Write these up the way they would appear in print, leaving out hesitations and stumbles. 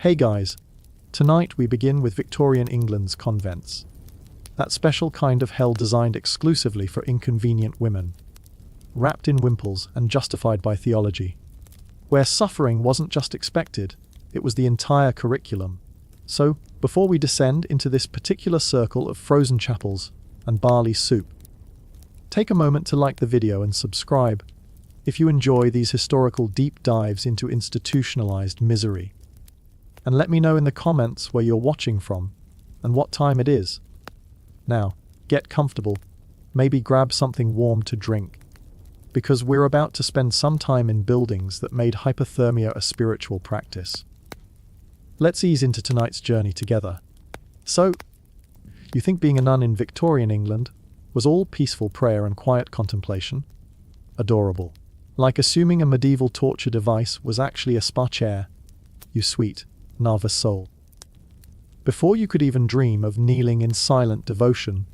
Hey guys, tonight we begin with Victorian England's convents. That special kind of hell designed exclusively for inconvenient women. Wrapped in wimples and justified by theology. Where suffering wasn't just expected, it was the entire curriculum. So, before we descend into this particular circle of frozen chapels and barley soup, take a moment to like the video and subscribe if you enjoy these historical deep dives into institutionalized misery. And let me know in the comments where you're watching from and what time it is. Now, get comfortable, maybe grab something warm to drink, because we're about to spend some time in buildings that made hypothermia a spiritual practice. Let's ease into tonight's journey together. So, you think being a nun in Victorian England was all peaceful prayer and quiet contemplation? Adorable. Like assuming a medieval torture device was actually a spa chair. You sweet, nervous soul. Before you could even dream of kneeling in silent devotion,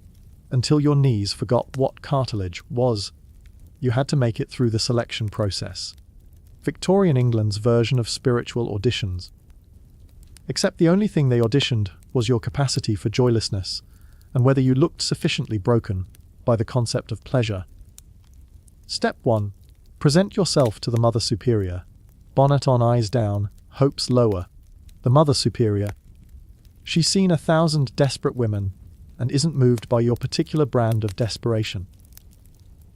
until your knees forgot what cartilage was, you had to make it through the selection process. Victorian England's version of spiritual auditions. Except the only thing they auditioned was your capacity for joylessness, and whether you looked sufficiently broken by the concept of pleasure. Step 1. Present yourself to the Mother Superior. Bonnet on, eyes down, hopes lower. The Mother Superior. She's seen 1,000 desperate women and isn't moved by your particular brand of desperation.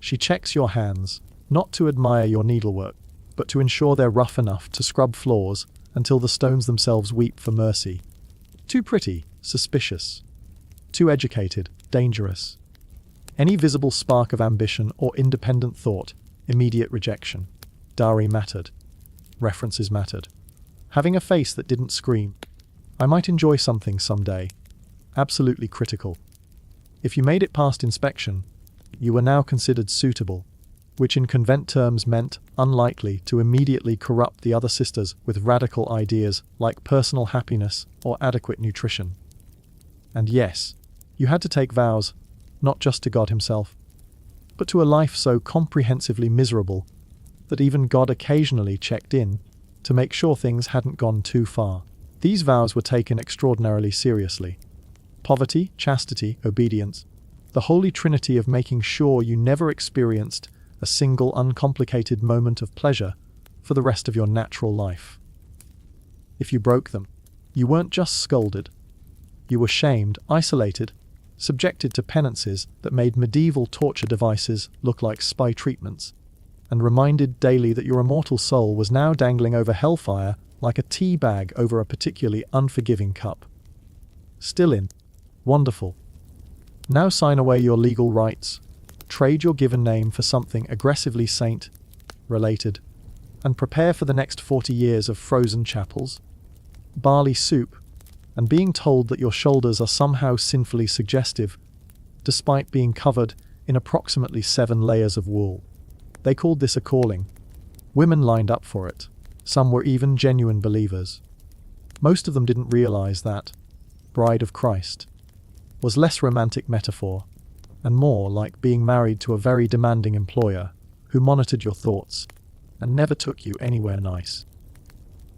She checks your hands, not to admire your needlework, but to ensure they're rough enough to scrub floors until the stones themselves weep for mercy. Too pretty, suspicious. Too educated, dangerous. Any visible spark of ambition or independent thought, immediate rejection. Dowry mattered. References mattered. Having a face that didn't scream, "I might enjoy something someday." Absolutely critical. If you made it past inspection, you were now considered suitable, which in convent terms meant unlikely to immediately corrupt the other sisters with radical ideas like personal happiness or adequate nutrition. And yes, you had to take vows, not just to God himself, but to a life so comprehensively miserable that even God occasionally checked in to make sure things hadn't gone too far. These vows were taken extraordinarily seriously. Poverty, chastity, obedience, the holy trinity of making sure you never experienced a single uncomplicated moment of pleasure for the rest of your natural life. If you broke them, you weren't just scolded. You were shamed, isolated, subjected to penances that made medieval torture devices look like spy treatments, and reminded daily that your immortal soul was now dangling over hellfire like a tea bag over a particularly unforgiving cup. Still in. Wonderful. Now sign away your legal rights, trade your given name for something aggressively saint-related, and prepare for the next 40 years of frozen chapels, barley soup, and being told that your shoulders are somehow sinfully suggestive, despite being covered in approximately 7 layers of wool. They called this a calling. Women lined up for it. Some were even genuine believers. Most of them didn't realize that Bride of Christ was less romantic metaphor and more like being married to a very demanding employer who monitored your thoughts and never took you anywhere nice.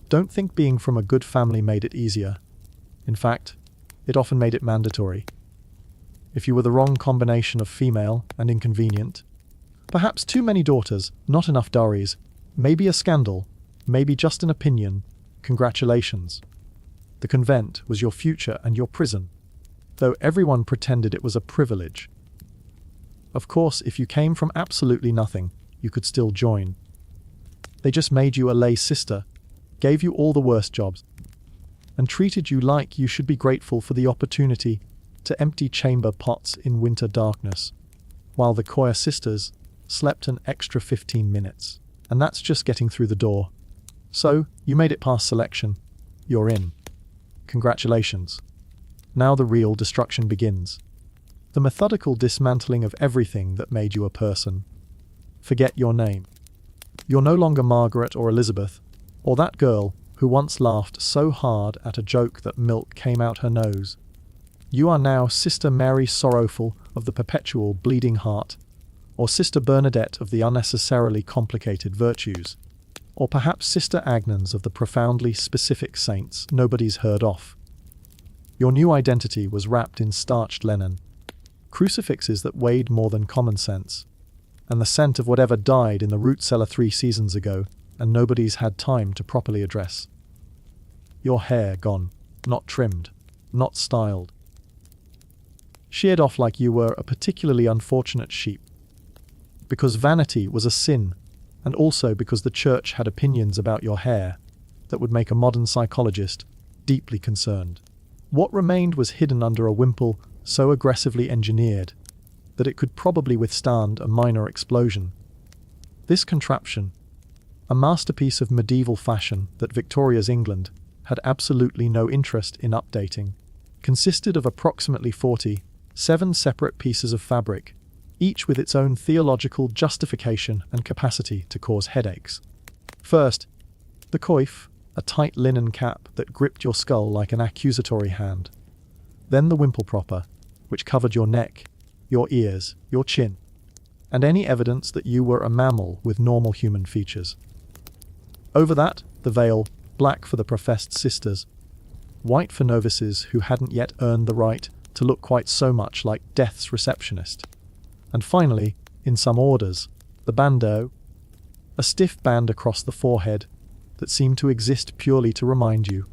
Don't think being from a good family made it easier. In fact, it often made it mandatory. If you were the wrong combination of female and inconvenient, perhaps too many daughters, not enough dowries, maybe a scandal, maybe just an opinion, congratulations. The convent was your future and your prison, though everyone pretended it was a privilege. Of course, if you came from absolutely nothing, you could still join. They just made you a lay sister, gave you all the worst jobs, and treated you like you should be grateful for the opportunity to empty chamber pots in winter darkness, while the choir sisters slept an extra 15 minutes. And that's just getting through the door. So, you made it past selection. You're in. Congratulations. Now the real destruction begins. The methodical dismantling of everything that made you a person. Forget your name. You're no longer Margaret or Elizabeth, or that girl who once laughed so hard at a joke that milk came out her nose. You are now Sister Mary Sorrowful of the Perpetual Bleeding Heart, or Sister Bernadette of the Unnecessarily Complicated Virtues. or perhaps Sister Agnons of the profoundly specific saints nobody's heard of. Your new identity was wrapped in starched linen, crucifixes that weighed more than common sense, and the scent of whatever died in the root cellar 3 seasons ago and nobody's had time to properly address. Your hair gone, not trimmed, not styled. Sheared off like you were a particularly unfortunate sheep. Because vanity was a sin, and also because the church had opinions about your hair that would make a modern psychologist deeply concerned. What remained was hidden under a wimple so aggressively engineered that it could probably withstand a minor explosion. This contraption, a masterpiece of medieval fashion that Victoria's England had absolutely no interest in updating, consisted of approximately 47 separate pieces of fabric, each with its own theological justification and capacity to cause headaches. First, the coif, a tight linen cap that gripped your skull like an accusatory hand. Then the wimple proper, which covered your neck, your ears, your chin, and any evidence that you were a mammal with normal human features. Over that, the veil, black for the professed sisters, white for novices who hadn't yet earned the right to look quite so much like death's receptionist. And finally, in some orders, the bandeau, a stiff band across the forehead that seemed to exist purely to remind you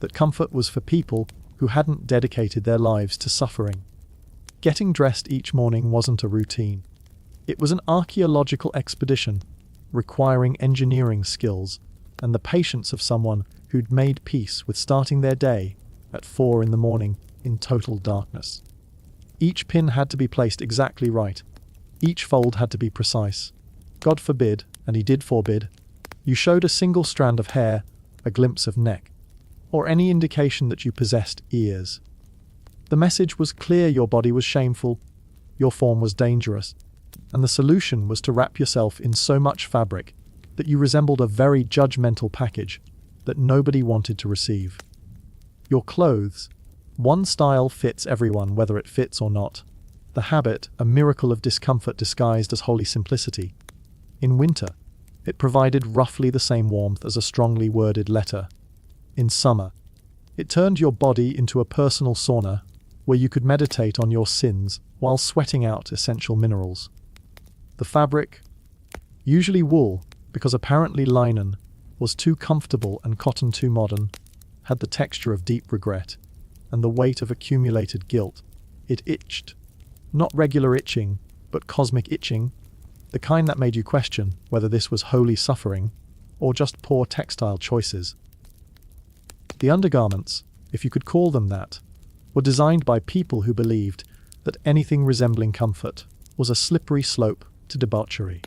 that comfort was for people who hadn't dedicated their lives to suffering. Getting dressed each morning wasn't a routine. It was an archaeological expedition, requiring engineering skills and the patience of someone who'd made peace with starting their day at 4 a.m. in total darkness. Each pin had to be placed exactly right. Each fold had to be precise. God forbid, and he did forbid, you showed a single strand of hair, a glimpse of neck, or any indication that you possessed ears. The message was clear: your body was shameful, your form was dangerous, and the solution was to wrap yourself in so much fabric that you resembled a very judgmental package that nobody wanted to receive. Your clothes, one style fits everyone whether it fits or not. The habit, a miracle of discomfort disguised as holy simplicity. In winter, it provided roughly the same warmth as a strongly worded letter. In summer, it turned your body into a personal sauna where you could meditate on your sins while sweating out essential minerals. The fabric, usually wool, because apparently linen was too comfortable and cotton too modern, had the texture of deep regret and the weight of accumulated guilt. It itched. Not regular itching, but cosmic itching, the kind that made you question whether this was holy suffering or just poor textile choices. The undergarments, if you could call them that, were designed by people who believed that anything resembling comfort was a slippery slope to debauchery.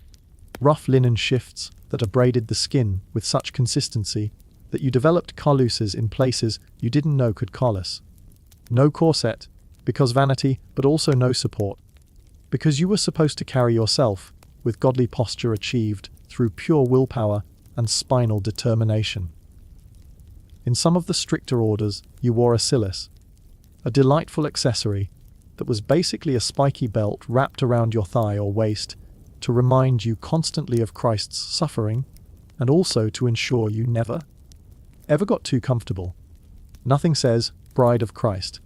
Rough linen shifts that abraded the skin with such consistency that you developed calluses in places you didn't know could callus. No corset, because vanity, but also no support, because you were supposed to carry yourself with godly posture achieved through pure willpower and spinal determination. In some of the stricter orders, you wore a cilice, a delightful accessory that was basically a spiky belt wrapped around your thigh or waist to remind you constantly of Christ's suffering and also to ensure you never, ever got too comfortable. Nothing says bride of Christ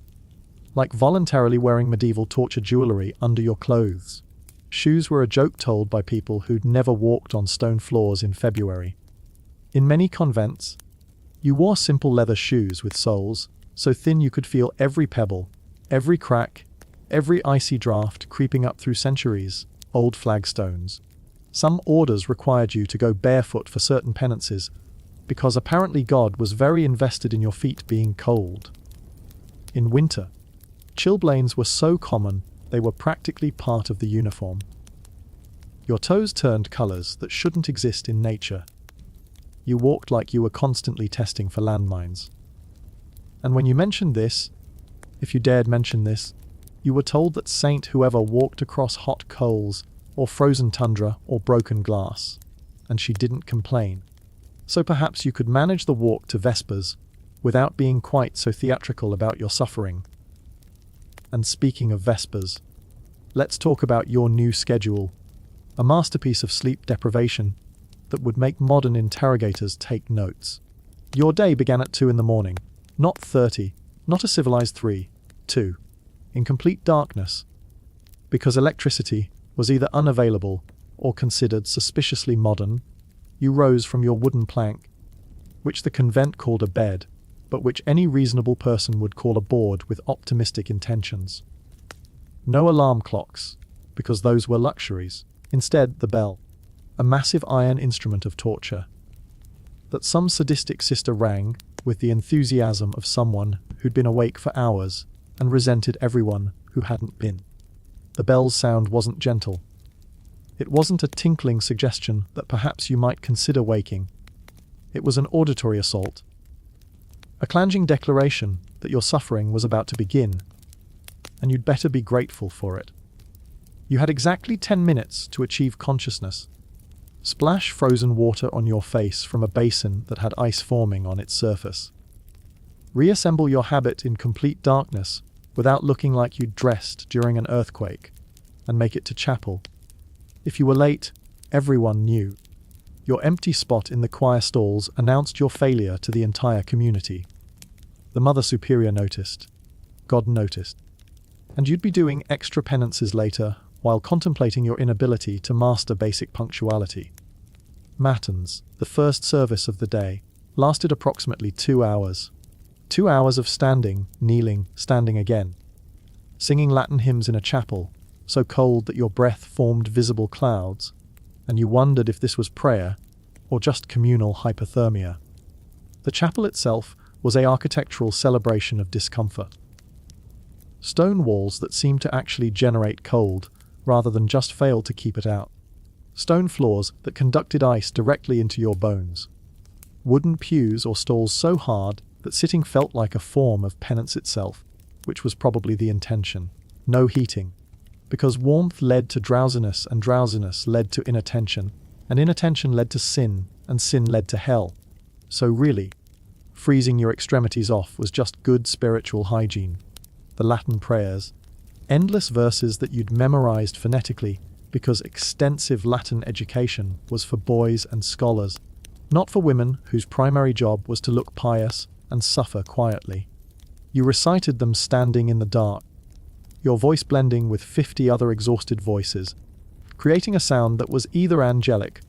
like voluntarily wearing medieval torture jewelry under your clothes. Shoes were a joke told by people who'd never walked on stone floors in February. In many convents, you wore simple leather shoes with soles so thin you could feel every pebble, every crack, every icy draft creeping up through centuries, old flagstones. Some orders required you to go barefoot for certain penances, because apparently God was very invested in your feet being cold. In winter, chilblains were so common they were practically part of the uniform. Your toes turned colours that shouldn't exist in nature. You walked like you were constantly testing for landmines. And when you mentioned this, if you dared mention this, you were told that saint whoever walked across hot coals or frozen tundra or broken glass, and she didn't complain. So perhaps you could manage the walk to Vespers without being quite so theatrical about your suffering. And speaking of Vespers, let's talk about your new schedule, a masterpiece of sleep deprivation that would make modern interrogators take notes. Your day began at 2 in the morning, not 30, not a civilized 3, 2, in complete darkness, because electricity was either unavailable or considered suspiciously modern. You rose from your wooden plank, which the convent called a bed, but which any reasonable person would call a board with optimistic intentions. No alarm clocks, because those were luxuries. Instead, the bell, a massive iron instrument of torture, that some sadistic sister rang with the enthusiasm of someone who'd been awake for hours and resented everyone who hadn't been. The bell's sound wasn't gentle. It wasn't a tinkling suggestion that perhaps you might consider waking. It was an auditory assault, a clanging declaration that your suffering was about to begin, and you'd better be grateful for it. You had exactly 10 minutes to achieve consciousness. Splash frozen water on your face from a basin that had ice forming on its surface. Reassemble your habit in complete darkness without looking like you'd dressed during an earthquake, and make it to chapel. If you were late, everyone knew. Your empty spot in the choir stalls announced your failure to the entire community. The Mother Superior noticed. God noticed. And you'd be doing extra penances later while contemplating your inability to master basic punctuality. Matins, the first service of the day, lasted approximately 2 hours. 2 hours of standing, kneeling, standing again. Singing Latin hymns in a chapel, so cold that your breath formed visible clouds, and you wondered if this was prayer or just communal hypothermia. The chapel itself was an architectural celebration of discomfort. Stone walls that seemed to actually generate cold rather than just fail to keep it out. Stone floors that conducted ice directly into your bones. Wooden pews or stalls so hard that sitting felt like a form of penance itself, which was probably the intention. No heating, because warmth led to drowsiness, and drowsiness led to inattention, and inattention led to sin, and sin led to hell. So really, freezing your extremities off was just good spiritual hygiene. The Latin prayers, endless verses that you'd memorized phonetically because extensive Latin education was for boys and scholars, not for women whose primary job was to look pious and suffer quietly. You recited them standing in the dark, your voice blending with 50 other exhausted voices, creating a sound that was either angelic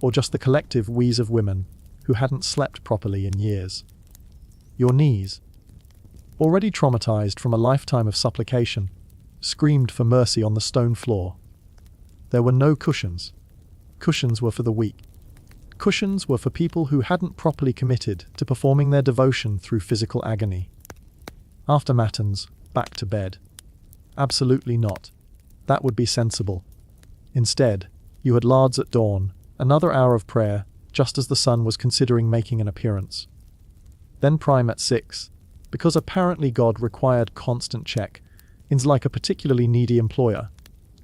or just the collective wheeze of women who hadn't slept properly in years. Your knees, already traumatized from a lifetime of supplication, screamed for mercy on the stone floor. There were no cushions. Cushions were for the weak. Cushions were for people who hadn't properly committed to performing their devotion through physical agony. After matins, back to bed. Absolutely not. That would be sensible. Instead, you had lauds at dawn, another hour of prayer, just as the sun was considering making an appearance. Then prime at 6, because apparently God required constant check, ins like a particularly needy employer.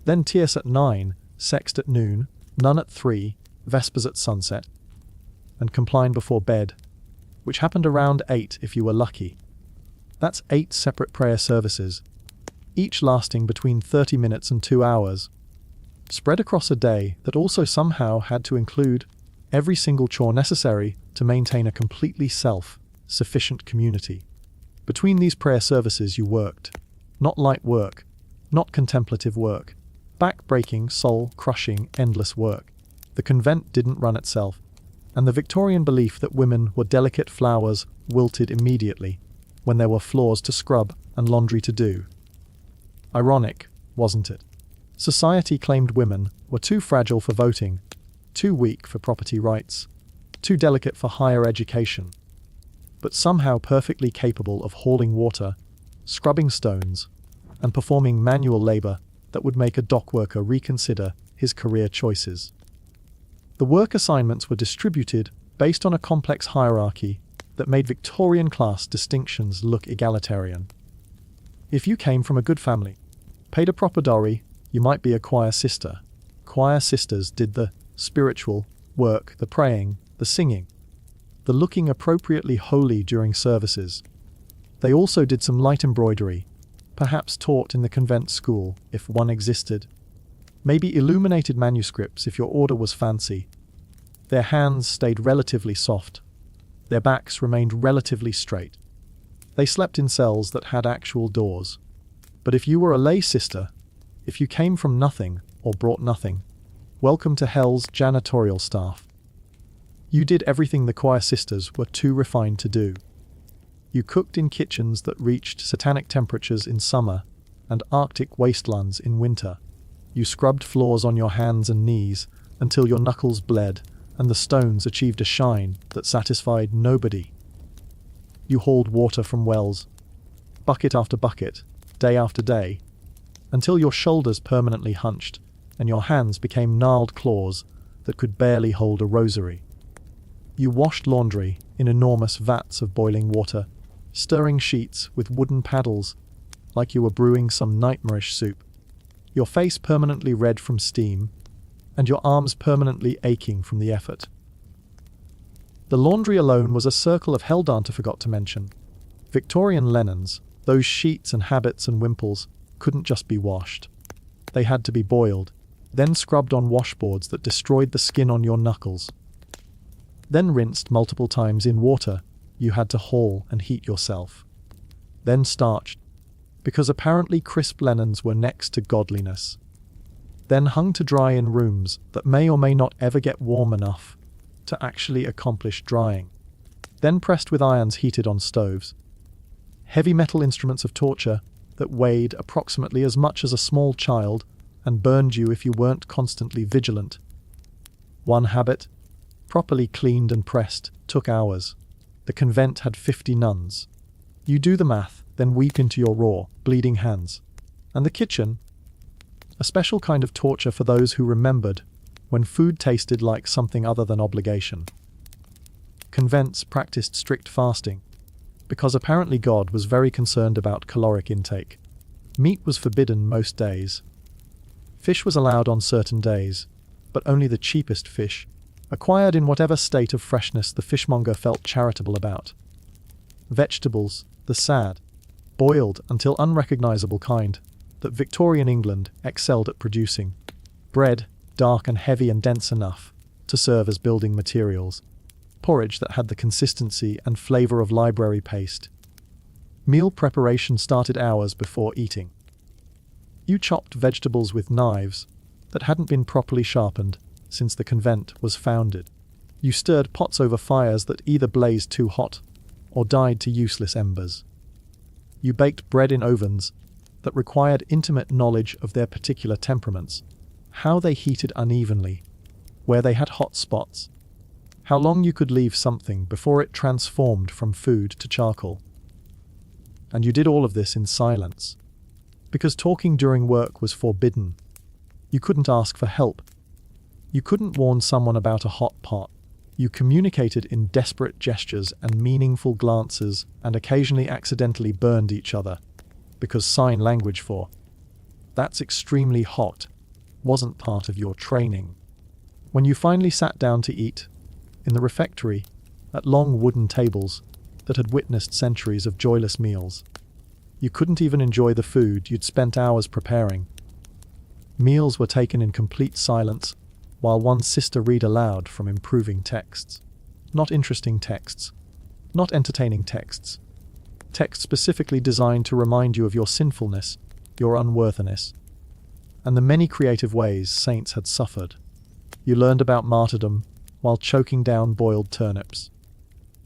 Then tierce at 9, sext at noon, none at 3, vespers at sunset, and compline before bed, which happened around 8 if you were lucky. That's 8 separate prayer services, each lasting between 30 minutes and 2 hours, spread across a day that also somehow had to include every single chore necessary to maintain a completely self-sufficient community. Between these prayer services you worked. Not light work, not contemplative work, back-breaking, soul-crushing, endless work. The convent didn't run itself, and the Victorian belief that women were delicate flowers wilted immediately when there were floors to scrub and laundry to do. Ironic, wasn't it? Society claimed women were too fragile for voting, too weak for property rights, too delicate for higher education, but somehow perfectly capable of hauling water, scrubbing stones, and performing manual labor that would make a dock worker reconsider his career choices. The work assignments were distributed based on a complex hierarchy that made Victorian class distinctions look egalitarian. If you came from a good family, paid a proper dowry, you might be a choir sister. Choir sisters did the spiritual work, the praying, the singing, the looking appropriately holy during services. They also did some light embroidery, perhaps taught in the convent school if one existed, maybe illuminated manuscripts if your order was fancy. Their hands stayed relatively soft. Their backs remained relatively straight. They slept in cells that had actual doors. But if you were a lay sister, if you came from nothing or brought nothing, welcome to hell's janitorial staff. You did everything the choir sisters were too refined to do. You cooked in kitchens that reached satanic temperatures in summer and Arctic wastelands in winter. You scrubbed floors on your hands and knees until your knuckles bled and the stones achieved a shine that satisfied nobody. You hauled water from wells, bucket after bucket, day after day, until your shoulders permanently hunched and your hands became gnarled claws that could barely hold a rosary. You washed laundry in enormous vats of boiling water, stirring sheets with wooden paddles like you were brewing some nightmarish soup, your face permanently red from steam, and your arms permanently aching from the effort. The laundry alone was a circle of hell. Dante forgot to mention. Victorian linens, those sheets and habits and wimples, couldn't just be washed. They had to be boiled, then scrubbed on washboards that destroyed the skin on your knuckles. Then rinsed multiple times in water you had to haul and heat yourself. Then starched, because apparently crisp linens were next to godliness. Then hung to dry in rooms that may or may not ever get warm enough to actually accomplish drying. Then pressed with irons heated on stoves. Heavy metal instruments of torture that weighed approximately as much as a small child and burned you if you weren't constantly vigilant. One habit, properly cleaned and pressed, took hours. The convent had 50 nuns. You do the math, then weep into your raw, bleeding hands. And the kitchen, a special kind of torture for those who remembered when food tasted like something other than obligation. Convents practiced strict fasting, because apparently God was very concerned about caloric intake. Meat was forbidden most days. Fish was allowed on certain days, but only the cheapest fish, acquired in whatever state of freshness the fishmonger felt charitable about. Vegetables, the sad, boiled until unrecognizable kind that Victorian England excelled at producing. Bread, dark and heavy and dense enough to serve as building materials. Porridge that had the consistency and flavor of library paste. Meal preparation started hours before eating. You chopped vegetables with knives that hadn't been properly sharpened since the convent was founded. You stirred pots over fires that either blazed too hot or died to useless embers. You baked bread in ovens that required intimate knowledge of their particular temperaments, how they heated unevenly, where they had hot spots, how long you could leave something before it transformed from food to charcoal. And you did all of this in silence, because talking during work was forbidden. You couldn't ask for help. You couldn't warn someone about a hot pot. You communicated in desperate gestures and meaningful glances and occasionally accidentally burned each other, because sign language for "that's extremely hot" wasn't part of your training. When you finally sat down to eat, in the refectory, at long wooden tables that had witnessed centuries of joyless meals, you couldn't even enjoy the food you'd spent hours preparing. Meals were taken in complete silence, while one sister read aloud from improving texts. Not interesting texts. Not entertaining texts. Texts specifically designed to remind you of your sinfulness, your unworthiness, and the many creative ways saints had suffered. You learned about martyrdom while choking down boiled turnips.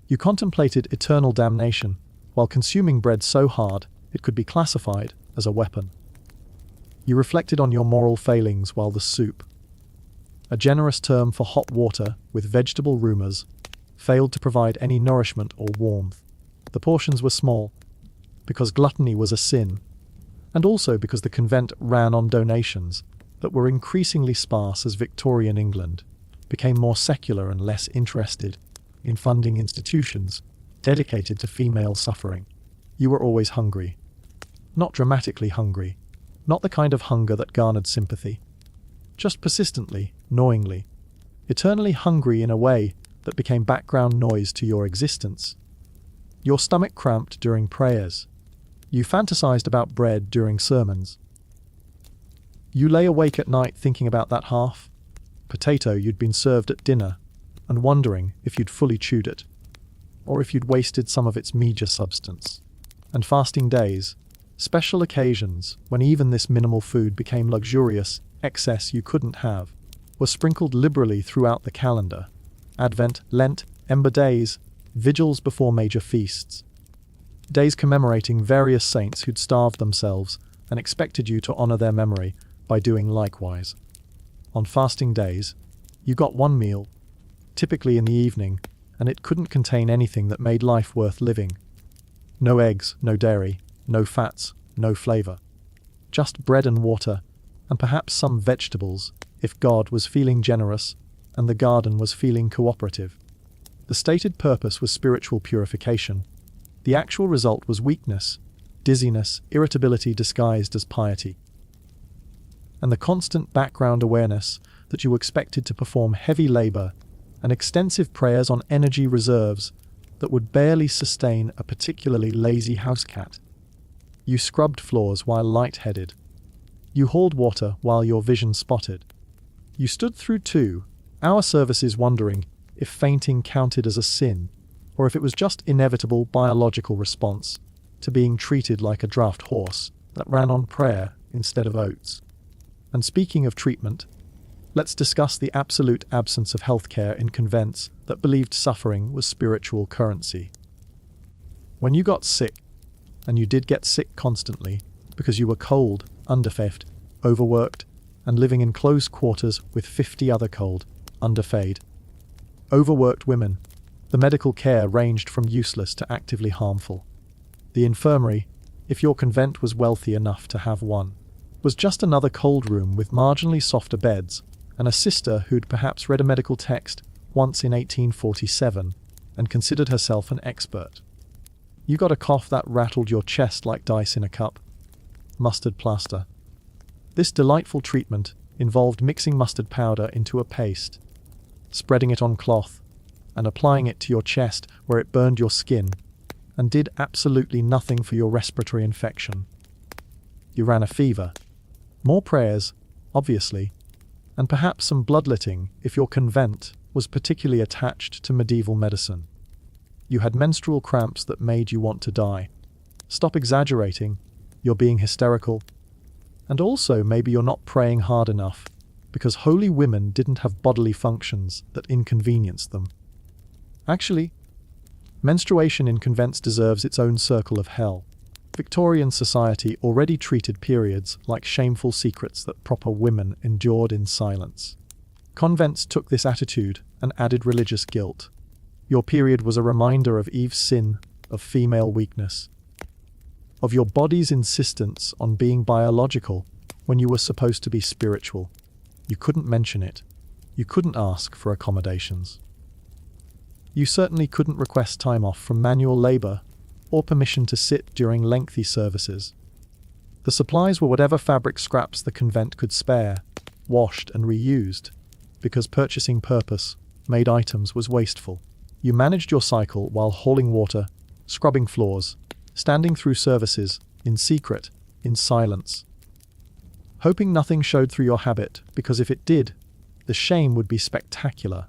You contemplated eternal damnation while consuming bread so hard it could be classified as a weapon. You reflected on your moral failings while the soup, a generous term for hot water with vegetable rumors, failed to provide any nourishment or warmth. The portions were small, because gluttony was a sin, and also because the convent ran on donations that were increasingly sparse as Victorian England became more secular and less interested in funding institutions dedicated to female suffering. You were always hungry. Not dramatically hungry, not the kind of hunger that garnered sympathy. Just persistently, gnawingly, eternally hungry in a way that became background noise to your existence. Your stomach cramped during prayers. You fantasized about bread during sermons. You lay awake at night thinking about that half potato you'd been served at dinner, and wondering if you'd fully chewed it, or if you'd wasted some of its meager substance. And fasting days, special occasions when even this minimal food became luxurious excess you couldn't have, were sprinkled liberally throughout the calendar. Advent, Lent, Ember Days, vigils before major feasts. Days commemorating various saints who'd starved themselves and expected you to honor their memory by doing likewise. On fasting days, you got one meal, typically in the evening, and it couldn't contain anything that made life worth living. No eggs, no dairy, no fats, no flavor. Just bread and water, and perhaps some vegetables, if God was feeling generous and the garden was feeling cooperative. The stated purpose was spiritual purification. The actual result was weakness, dizziness, irritability disguised as piety. And the constant background awareness that you were expected to perform heavy labor and extensive prayers on energy reserves that would barely sustain a particularly lazy house cat. You scrubbed floors while light-headed. You hauled water while your vision spotted. You stood through 2-hour services wondering if fainting counted as a sin, or if it was just inevitable biological response to being treated like a draft horse that ran on prayer instead of oats. And speaking of treatment, let's discuss the absolute absence of healthcare in convents that believed suffering was spiritual currency. When you got sick, and you did get sick constantly because you were cold, underfed, overworked, and living in close quarters with 50 other cold, underfed, overworked women, the medical care ranged from useless to actively harmful. The infirmary, if your convent was wealthy enough to have one, was just another cold room with marginally softer beds, and a sister who'd perhaps read a medical text once in 1847 and considered herself an expert. You got a cough that rattled your chest like dice in a cup. Mustard plaster. This delightful treatment involved mixing mustard powder into a paste, spreading it on cloth, and applying it to your chest where it burned your skin, and did absolutely nothing for your respiratory infection. You ran a fever. More prayers, obviously, and perhaps some bloodletting if your convent was particularly attached to medieval medicine. You had menstrual cramps that made you want to die. Stop exaggerating, you're being hysterical. And also maybe you're not praying hard enough, because holy women didn't have bodily functions that inconvenienced them. Actually, menstruation in convents deserves its own circle of hell. Victorian society already treated periods like shameful secrets that proper women endured in silence. Convents took this attitude and added religious guilt. Your period was a reminder of Eve's sin, of female weakness, of your body's insistence on being biological when you were supposed to be spiritual. You couldn't mention it. You couldn't ask for accommodations. You certainly couldn't request time off from manual labor or permission to sit during lengthy services. The supplies were whatever fabric scraps the convent could spare, washed and reused, because purchasing purpose-made items was wasteful. You managed your cycle while hauling water, scrubbing floors, standing through services, in secret, in silence, hoping nothing showed through your habit, because if it did, the shame would be spectacular.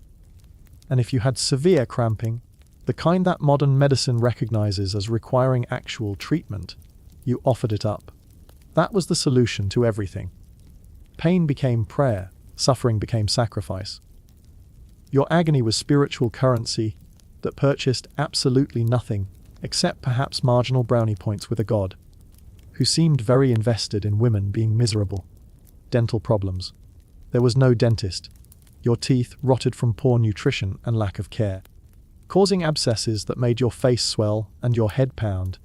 And if you had severe cramping, the kind that modern medicine recognizes as requiring actual treatment, you offered it up. That was the solution to everything. Pain became prayer, suffering became sacrifice. Your agony was spiritual currency that purchased absolutely nothing except perhaps marginal brownie points with a god who seemed very invested in women being miserable. Dental problems. There was no dentist. Your teeth rotted from poor nutrition and lack of care, causing abscesses that made your face swell and your head pound.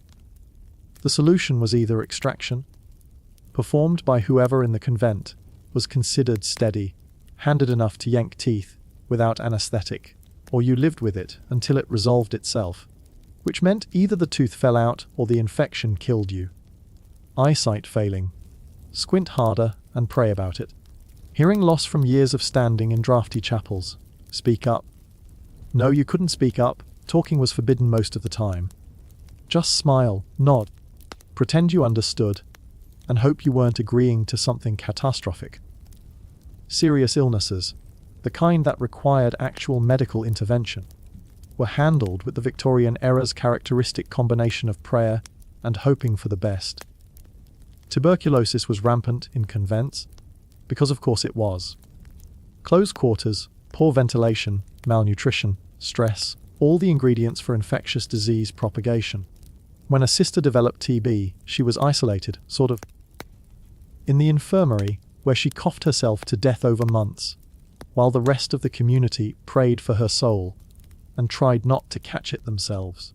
The solution was either extraction, performed by whoever in the convent was considered steady, handed enough to yank teeth without anesthetic, or you lived with it until it resolved itself, which meant either the tooth fell out or the infection killed you. Eyesight failing. Squint harder and pray about it. Hearing loss from years of standing in drafty chapels. Speak up. No, you couldn't speak up. Talking was forbidden most of the time. Just smile, nod, pretend you understood, and hope you weren't agreeing to something catastrophic. Serious illnesses. the kind that required actual medical intervention, were handled with the Victorian era's characteristic combination of prayer and hoping for the best. Tuberculosis was rampant in convents, because of course it was. Close quarters, poor ventilation, malnutrition, stress, all the ingredients for infectious disease propagation. When a sister developed TB, she was isolated, sort of, in the infirmary, where she coughed herself to death over months, while the rest of the community prayed for her soul and tried not to catch it themselves.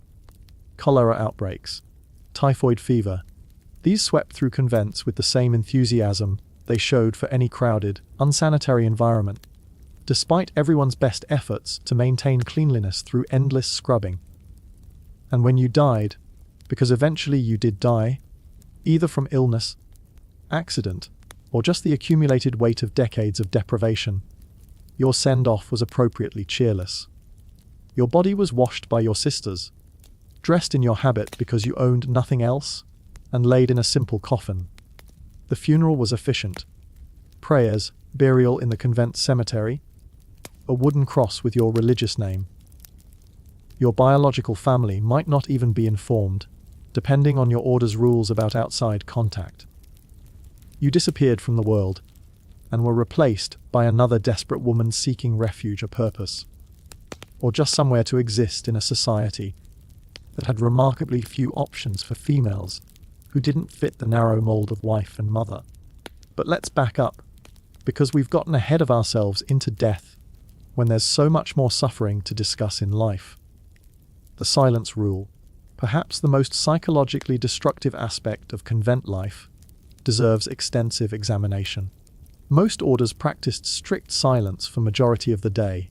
Cholera outbreaks, typhoid fever, these swept through convents with the same enthusiasm they showed for any crowded, unsanitary environment, despite everyone's best efforts to maintain cleanliness through endless scrubbing. And when you died, because eventually you did die, either from illness, accident, or just the accumulated weight of decades of deprivation, your send-off was appropriately cheerless. Your body was washed by your sisters, dressed in your habit because you owned nothing else, and laid in a simple coffin. The funeral was efficient. Prayers, burial in the convent cemetery, a wooden cross with your religious name. Your biological family might not even be informed, depending on your order's rules about outside contact. You disappeared from the world, and were replaced by another desperate woman seeking refuge or purpose, or just somewhere to exist in a society that had remarkably few options for females who didn't fit the narrow mold of wife and mother. But let's back up, because we've gotten ahead of ourselves into death when there's so much more suffering to discuss in life. The silence rule, perhaps the most psychologically destructive aspect of convent life, deserves extensive examination. Most orders practiced strict silence for majority of the day.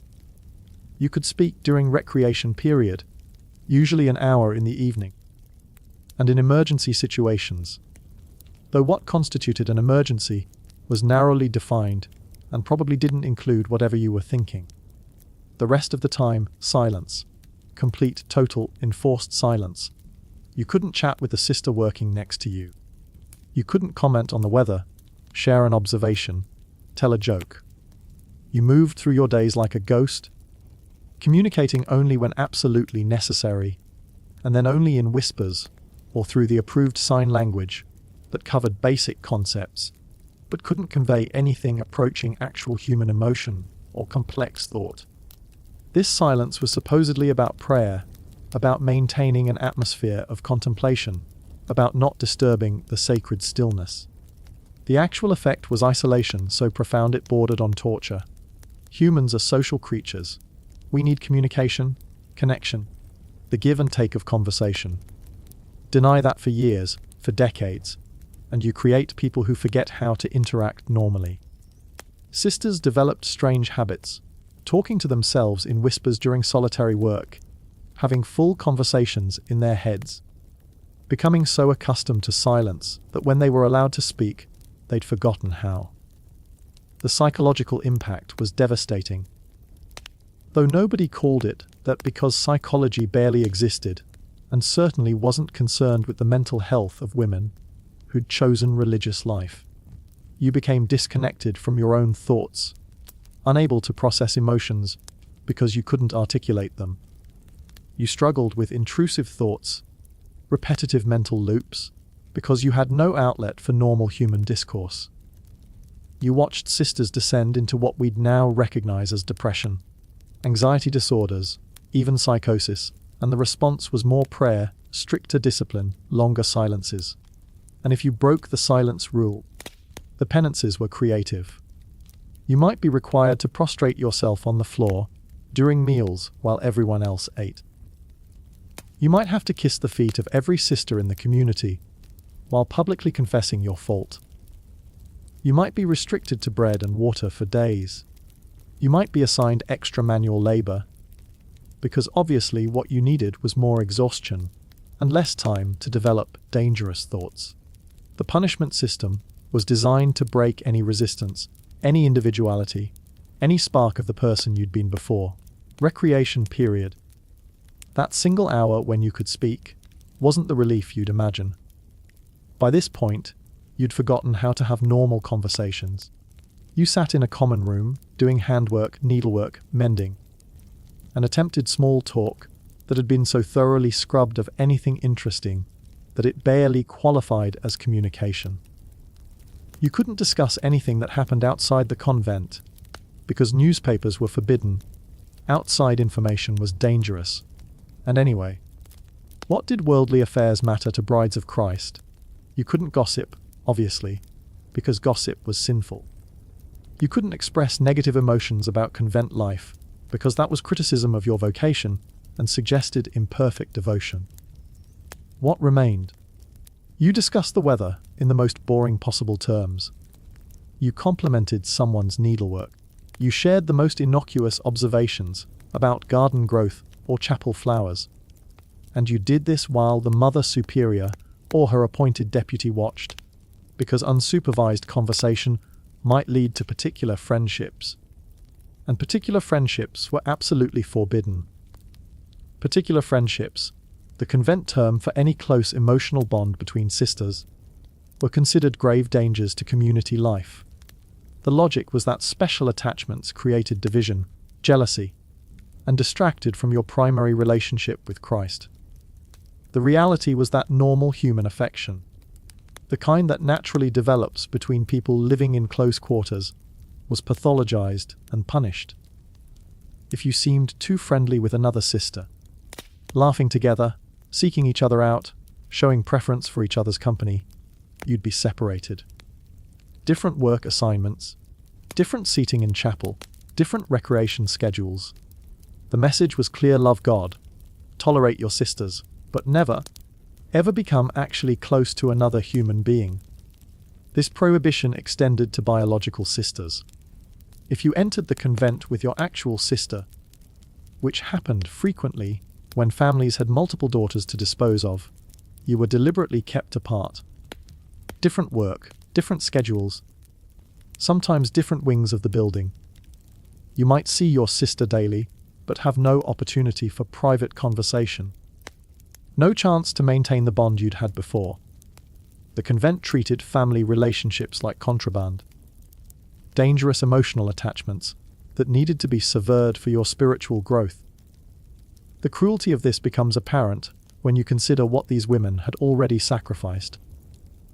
You could speak during recreation period, usually an hour in the evening, and in emergency situations, though what constituted an emergency was narrowly defined and probably didn't include whatever you were thinking. The rest of the time, silence. Complete, total, enforced silence. You couldn't chat with the sister working next to you. You couldn't comment on the weather, share an observation, tell a joke. You moved through your days like a ghost, communicating only when absolutely necessary, and then only in whispers or through the approved sign language that covered basic concepts, but couldn't convey anything approaching actual human emotion or complex thought. This silence was supposedly about prayer, about maintaining an atmosphere of contemplation, about not disturbing the sacred stillness. The actual effect was isolation so profound it bordered on torture. Humans are social creatures. We need communication, connection, the give and take of conversation. Deny that for years, for decades, and you create people who forget how to interact normally. Sisters developed strange habits, talking to themselves in whispers during solitary work, having full conversations in their heads, becoming so accustomed to silence that when they were allowed to speak, they'd forgotten how. The psychological impact was devastating. Though nobody called it that because psychology barely existed, and certainly wasn't concerned with the mental health of women who'd chosen religious life. You became disconnected from your own thoughts, unable to process emotions because you couldn't articulate them. You struggled with intrusive thoughts, repetitive mental loops, because you had no outlet for normal human discourse. You watched sisters descend into what we'd now recognize as depression, anxiety disorders, even psychosis, and the response was more prayer, stricter discipline, longer silences. And if you broke the silence rule, the penances were creative. You might be required to prostrate yourself on the floor during meals while everyone else ate. You might have to kiss the feet of every sister in the community while publicly confessing your fault. You might be restricted to bread and water for days. You might be assigned extra manual labor, because obviously what you needed was more exhaustion and less time to develop dangerous thoughts. The punishment system was designed to break any resistance, any individuality, any spark of the person you'd been before. Recreation period. That single hour when you could speak wasn't the relief you'd imagine. By this point, you'd forgotten how to have normal conversations. You sat in a common room, doing handwork, needlework, mending, and attempted small talk that had been so thoroughly scrubbed of anything interesting that it barely qualified as communication. You couldn't discuss anything that happened outside the convent, because newspapers were forbidden. Outside information was dangerous. And anyway, what did worldly affairs matter to brides of Christ? You couldn't gossip, obviously, because gossip was sinful. You couldn't express negative emotions about convent life, because that was criticism of your vocation and suggested imperfect devotion. What remained? You discussed the weather in the most boring possible terms. You complimented someone's needlework. You shared the most innocuous observations about garden growth or chapel flowers. And you did this while the Mother Superior or her appointed deputy watched, because unsupervised conversation might lead to particular friendships. And particular friendships were absolutely forbidden. Particular friendships, the convent term for any close emotional bond between sisters, were considered grave dangers to community life. The logic was that special attachments created division, jealousy, and distracted from your primary relationship with Christ. The reality was that normal human affection, the kind that naturally develops between people living in close quarters, was pathologized and punished. If you seemed too friendly with another sister, laughing together, seeking each other out, showing preference for each other's company, you'd be separated. Different work assignments, different seating in chapel, different recreation schedules. The message was clear: love God, tolerate your sisters, but never, ever become actually close to another human being. This prohibition extended to biological sisters. If you entered the convent with your actual sister, which happened frequently when families had multiple daughters to dispose of, you were deliberately kept apart. Different work, different schedules, sometimes different wings of the building. You might see your sister daily, but have no opportunity for private conversation. No chance to maintain the bond you'd had before. The convent treated family relationships like contraband, dangerous emotional attachments that needed to be severed for your spiritual growth. The cruelty of this becomes apparent when you consider what these women had already sacrificed.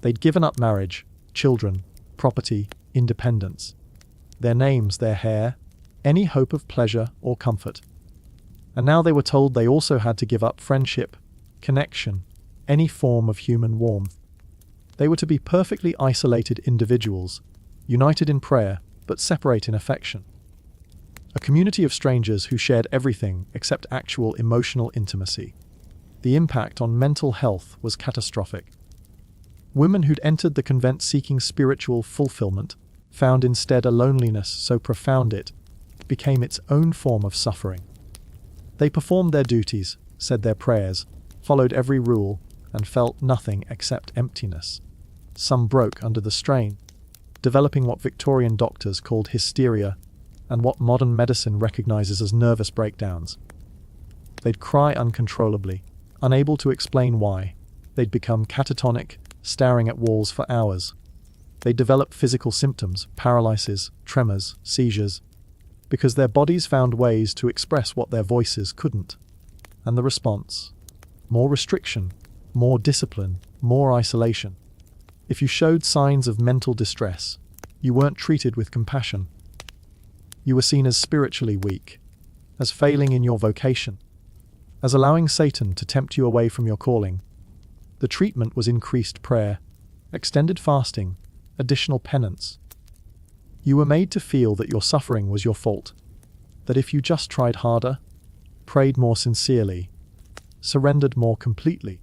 They'd given up marriage, children, property, independence, their names, their hair, any hope of pleasure or comfort. And now they were told they also had to give up friendship, connection, any form of human warmth. They were to be perfectly isolated individuals, united in prayer, but separate in affection. A community of strangers who shared everything except actual emotional intimacy. The impact on mental health was catastrophic. Women who'd entered the convent seeking spiritual fulfillment found instead a loneliness so profound it became its own form of suffering. They performed their duties, said their prayers, followed every rule, and felt nothing except emptiness. Some broke under the strain, developing what Victorian doctors called hysteria and what modern medicine recognizes as nervous breakdowns. They'd cry uncontrollably, unable to explain why. They'd become catatonic, staring at walls for hours. They'd develop physical symptoms, paralysis, tremors, seizures, because their bodies found ways to express what their voices couldn't. And the response? More restriction, more discipline, more isolation. If you showed signs of mental distress, you weren't treated with compassion. You were seen as spiritually weak, as failing in your vocation, as allowing Satan to tempt you away from your calling. The treatment was increased prayer, extended fasting, additional penance. You were made to feel that your suffering was your fault, that if you just tried harder, prayed more sincerely, surrendered more completely,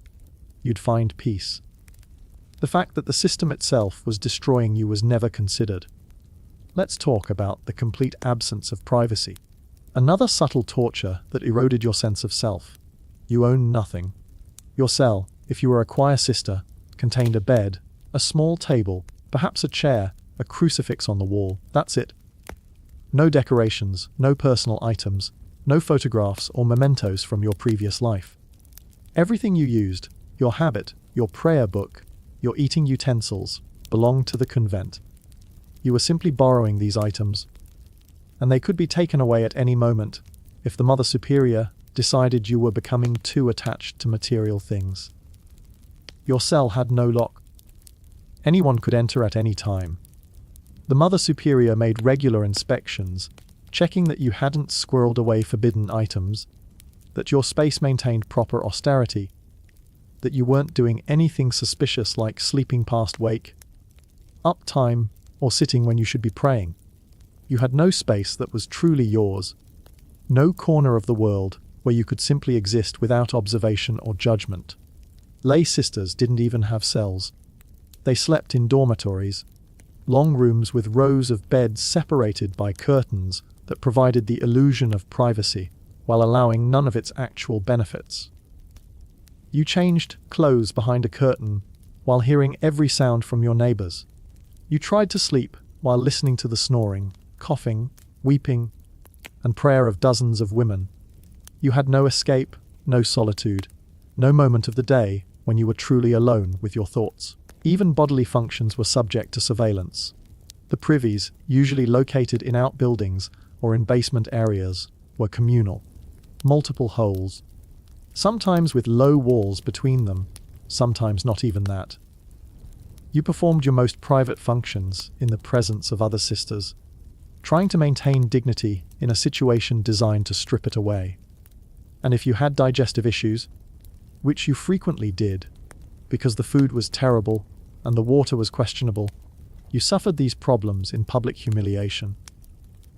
you'd find peace. The fact that the system itself was destroying you was never considered. Let's talk about the complete absence of privacy. Another subtle torture that eroded your sense of self. You owned nothing. Your cell, if you were a choir sister, contained a bed, a small table, perhaps a chair, a crucifix on the wall. That's it. No decorations, no personal items, no photographs or mementos from your previous life. Everything you used, your habit, your prayer book, your eating utensils, belonged to the convent. You were simply borrowing these items, and they could be taken away at any moment if the Mother Superior decided you were becoming too attached to material things. Your cell had no lock. Anyone could enter at any time. The Mother Superior made regular inspections, checking that you hadn't squirreled away forbidden items, that your space maintained proper austerity, that you weren't doing anything suspicious like sleeping past wake, uptime, or sitting when you should be praying. You had no space that was truly yours, no corner of the world where you could simply exist without observation or judgment. Lay sisters didn't even have cells. They slept in dormitories, long rooms with rows of beds separated by curtains that provided the illusion of privacy while allowing none of its actual benefits. You changed clothes behind a curtain while hearing every sound from your neighbors. You tried to sleep while listening to the snoring, coughing, weeping, and prayer of dozens of women. You had no escape, no solitude, no moment of the day when you were truly alone with your thoughts. Even bodily functions were subject to surveillance. The privies, usually located in outbuildings or in basement areas, were communal. Multiple holes, sometimes with low walls between them, sometimes not even that. You performed your most private functions in the presence of other sisters, trying to maintain dignity in a situation designed to strip it away. And if you had digestive issues, which you frequently did, because the food was terrible and the water was questionable, you suffered these problems in public humiliation.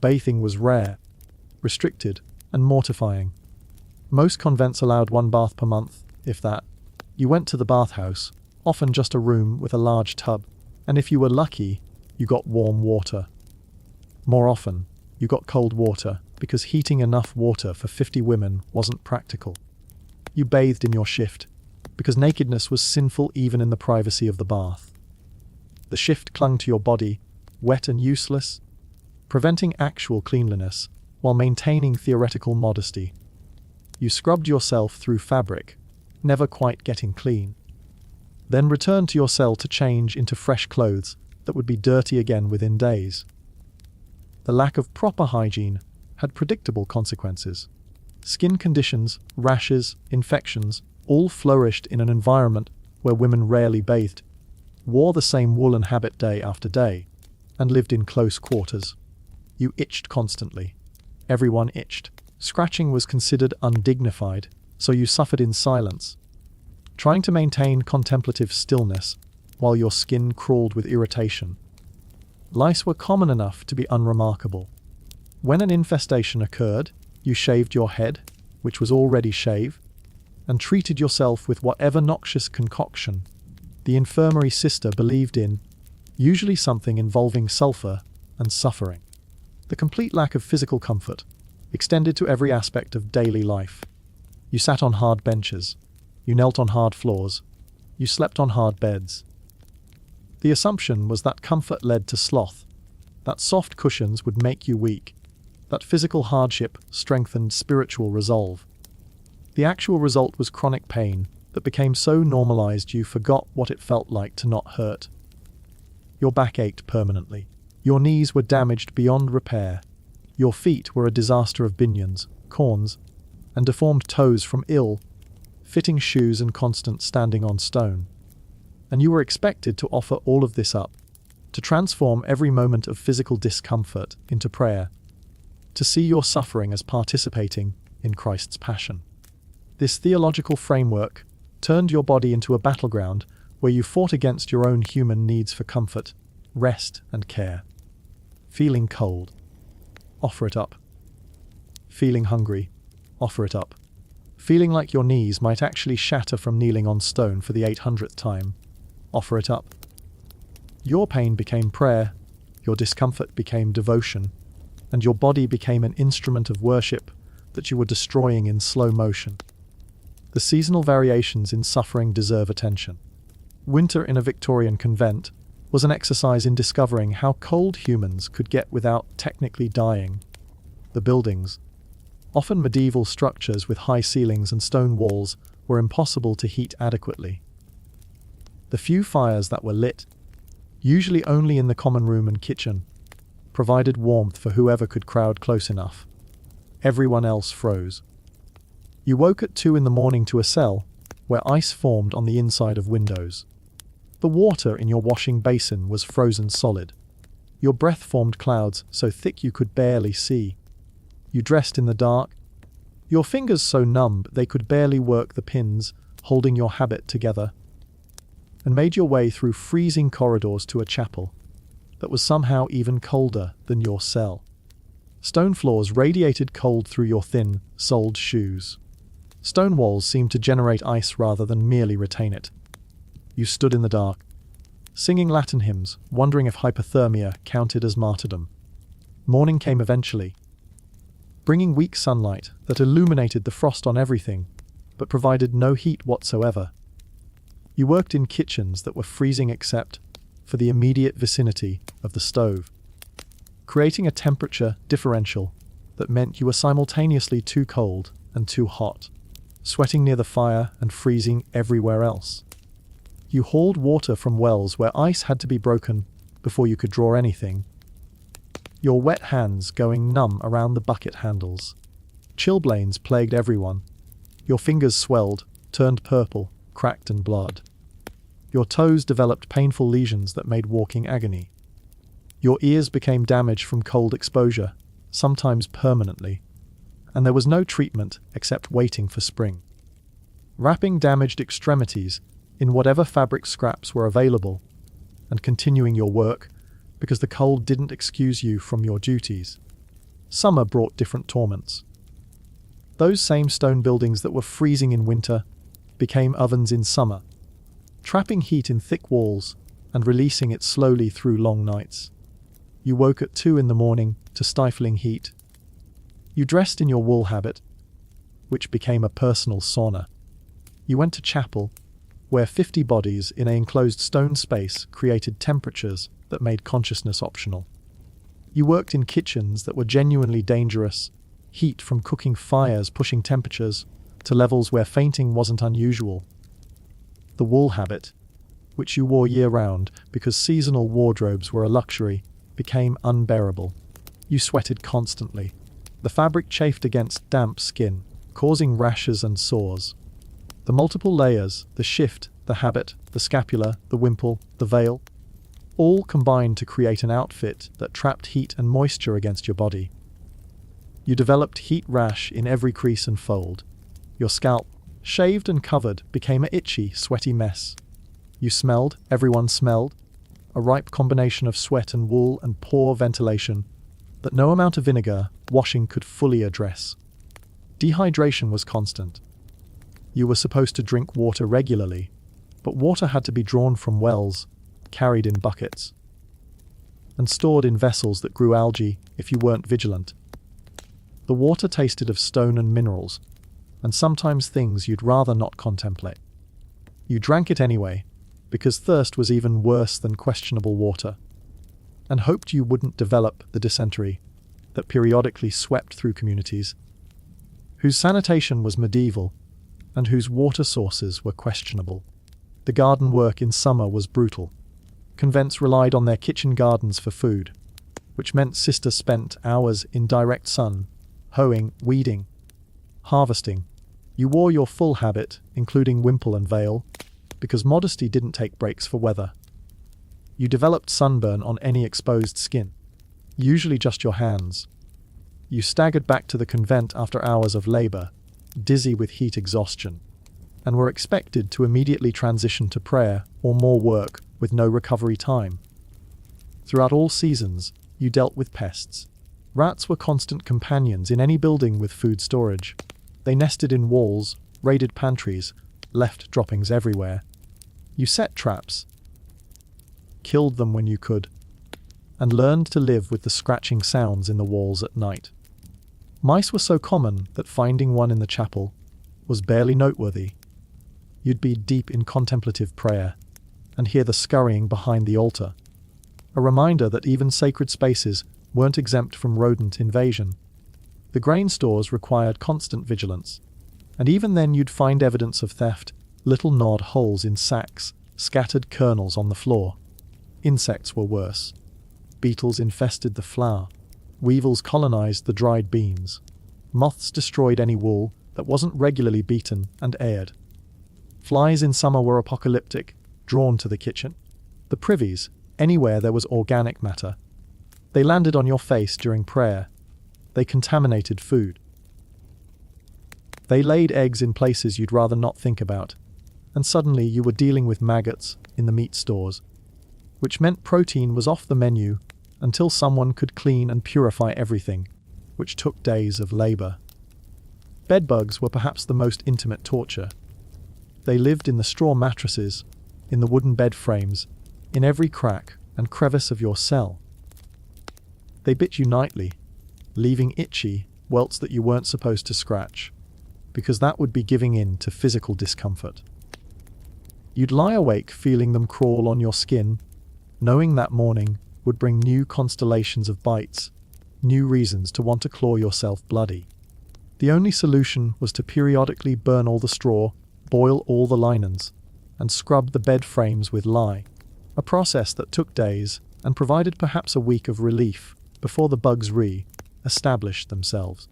Bathing was rare, restricted, and mortifying. Most convents allowed 1 bath per month, if that. You went to the bathhouse, often just a room with a large tub, and if you were lucky, you got warm water. More often, you got cold water because heating enough water for 50 women wasn't practical. You bathed in your shift because nakedness was sinful even in the privacy of the bath. The shift clung to your body, wet and useless, preventing actual cleanliness while maintaining theoretical modesty. You scrubbed yourself through fabric, never quite getting clean. Then returned to your cell to change into fresh clothes that would be dirty again within days. The lack of proper hygiene had predictable consequences. Skin conditions, rashes, infections, all flourished in an environment where women rarely bathed, wore the same woolen habit day after day, and lived in close quarters. You itched constantly. Everyone itched. Scratching was considered undignified, so you suffered in silence, trying to maintain contemplative stillness while your skin crawled with irritation. Lice were common enough to be unremarkable. When an infestation occurred, you shaved your head, which was already shaved, and treated yourself with whatever noxious concoction the infirmary sister believed in, usually something involving sulfur and suffering. The complete lack of physical comfort extended to every aspect of daily life. You sat on hard benches. You knelt on hard floors. You slept on hard beds. The assumption was that comfort led to sloth, that soft cushions would make you weak, that physical hardship strengthened spiritual resolve. The actual result was chronic pain that became so normalized you forgot what it felt like to not hurt. Your back ached permanently. Your knees were damaged beyond repair. Your feet were a disaster of bunions, corns, and deformed toes from ill-fitting shoes and constant standing on stone. And you were expected to offer all of this up, to transform every moment of physical discomfort into prayer, to see your suffering as participating in Christ's passion. This theological framework turned your body into a battleground where you fought against your own human needs for comfort, rest, and care. Feeling cold, offer it up. Feeling hungry, offer it up. Feeling like your knees might actually shatter from kneeling on stone for the 800th time, offer it up. Your pain became prayer, your discomfort became devotion, and your body became an instrument of worship that you were destroying in slow motion. The seasonal variations in suffering deserve attention. Winter in a Victorian convent was an exercise in discovering how cold humans could get without technically dying. The buildings, often medieval structures with high ceilings and stone walls, were impossible to heat adequately. The few fires that were lit usually only in the common room and kitchen, provided warmth for whoever could crowd close enough. Everyone else froze. You woke at 2 in the morning to a cell where ice formed on the inside of windows. The water in your washing basin was frozen solid. Your breath formed clouds so thick you could barely see. You dressed in the dark, your fingers so numb they could barely work the pins holding your habit together, and made your way through freezing corridors to a chapel that was somehow even colder than your cell. Stone floors radiated cold through your thin, soled shoes. Stone walls seemed to generate ice rather than merely retain it. You stood in the dark, singing Latin hymns, wondering if hypothermia counted as martyrdom. Morning came eventually, bringing weak sunlight that illuminated the frost on everything, but provided no heat whatsoever. You worked in kitchens that were freezing except for the immediate vicinity of the stove, creating a temperature differential that meant you were simultaneously too cold and too hot, sweating near the fire and freezing everywhere else. You hauled water from wells where ice had to be broken before you could draw anything, your wet hands going numb around the bucket handles. Chilblains plagued everyone. Your fingers swelled, turned purple, cracked and blood. Your toes developed painful lesions that made walking agony. Your ears became damaged from cold exposure, sometimes permanently, and there was no treatment except waiting for spring. Wrapping damaged extremities in whatever fabric scraps were available, and continuing your work because the cold didn't excuse you from your duties. Summer brought different torments. Those same stone buildings that were freezing in winter became ovens in summer, trapping heat in thick walls and releasing it slowly through long nights. You woke at 2 in the morning to stifling heat. You dressed in your wool habit, which became a personal sauna. You went to chapel, where 50 bodies in an enclosed stone space created temperatures that made consciousness optional. You worked in kitchens that were genuinely dangerous, heat from cooking fires pushing temperatures to levels where fainting wasn't unusual. The wool habit, which you wore year-round because seasonal wardrobes were a luxury, became unbearable. You sweated constantly. The fabric chafed against damp skin, causing rashes and sores. The multiple layers, the shift, the habit, the scapula, the wimple, the veil, all combined to create an outfit that trapped heat and moisture against your body. You developed heat rash in every crease and fold. Your scalp, shaved and covered, became an itchy, sweaty mess. You smelled, everyone smelled, a ripe combination of sweat and wool and poor ventilation that no amount of vinegar washing could fully address. Dehydration was constant. You were supposed to drink water regularly, but water had to be drawn from wells, carried in buckets, and stored in vessels that grew algae if you weren't vigilant. The water tasted of stone and minerals, and sometimes things you'd rather not contemplate. You drank it anyway, because thirst was even worse than questionable water, and hoped you wouldn't develop the dysentery that periodically swept through communities, whose sanitation was medieval, and whose water sources were questionable. The garden work in summer was brutal. Convents relied on their kitchen gardens for food, which meant sisters spent hours in direct sun, hoeing, weeding, harvesting. You wore your full habit, including wimple and veil, because modesty didn't take breaks for weather. You developed sunburn on any exposed skin, usually just your hands. You staggered back to the convent after hours of labor, dizzy with heat exhaustion, and were expected to immediately transition to prayer or more work with no recovery time. Throughout all seasons, you dealt with pests. Rats were constant companions in any building with food storage. They nested in walls, raided pantries, left droppings everywhere. You set traps, killed them when you could, and learned to live with the scratching sounds in the walls at night. Mice were so common that finding one in the chapel was barely noteworthy. You'd be deep in contemplative prayer and hear the scurrying behind the altar, a reminder that even sacred spaces weren't exempt from rodent invasion. The grain stores required constant vigilance, and even then you'd find evidence of theft, little gnawed holes in sacks, scattered kernels on the floor. Insects were worse. Beetles infested the flour. Weevils colonized the dried beans. Moths destroyed any wool that wasn't regularly beaten and aired. Flies in summer were apocalyptic, drawn to the kitchen. The privies, anywhere there was organic matter. They landed on your face during prayer. They contaminated food. They laid eggs in places you'd rather not think about, and suddenly you were dealing with maggots in the meat stores, which meant protein was off the menu until someone could clean and purify everything, which took days of labor. Bedbugs were perhaps the most intimate torture. They lived in the straw mattresses, in the wooden bed frames, in every crack and crevice of your cell. They bit you nightly, leaving itchy welts that you weren't supposed to scratch, because that would be giving in to physical discomfort. You'd lie awake feeling them crawl on your skin, knowing that morning would bring new constellations of bites, new reasons to want to claw yourself bloody. The only solution was to periodically burn all the straw, boil all the linens, and scrub the bed frames with lye, a process that took days and provided perhaps a week of relief before the bugs re-established themselves.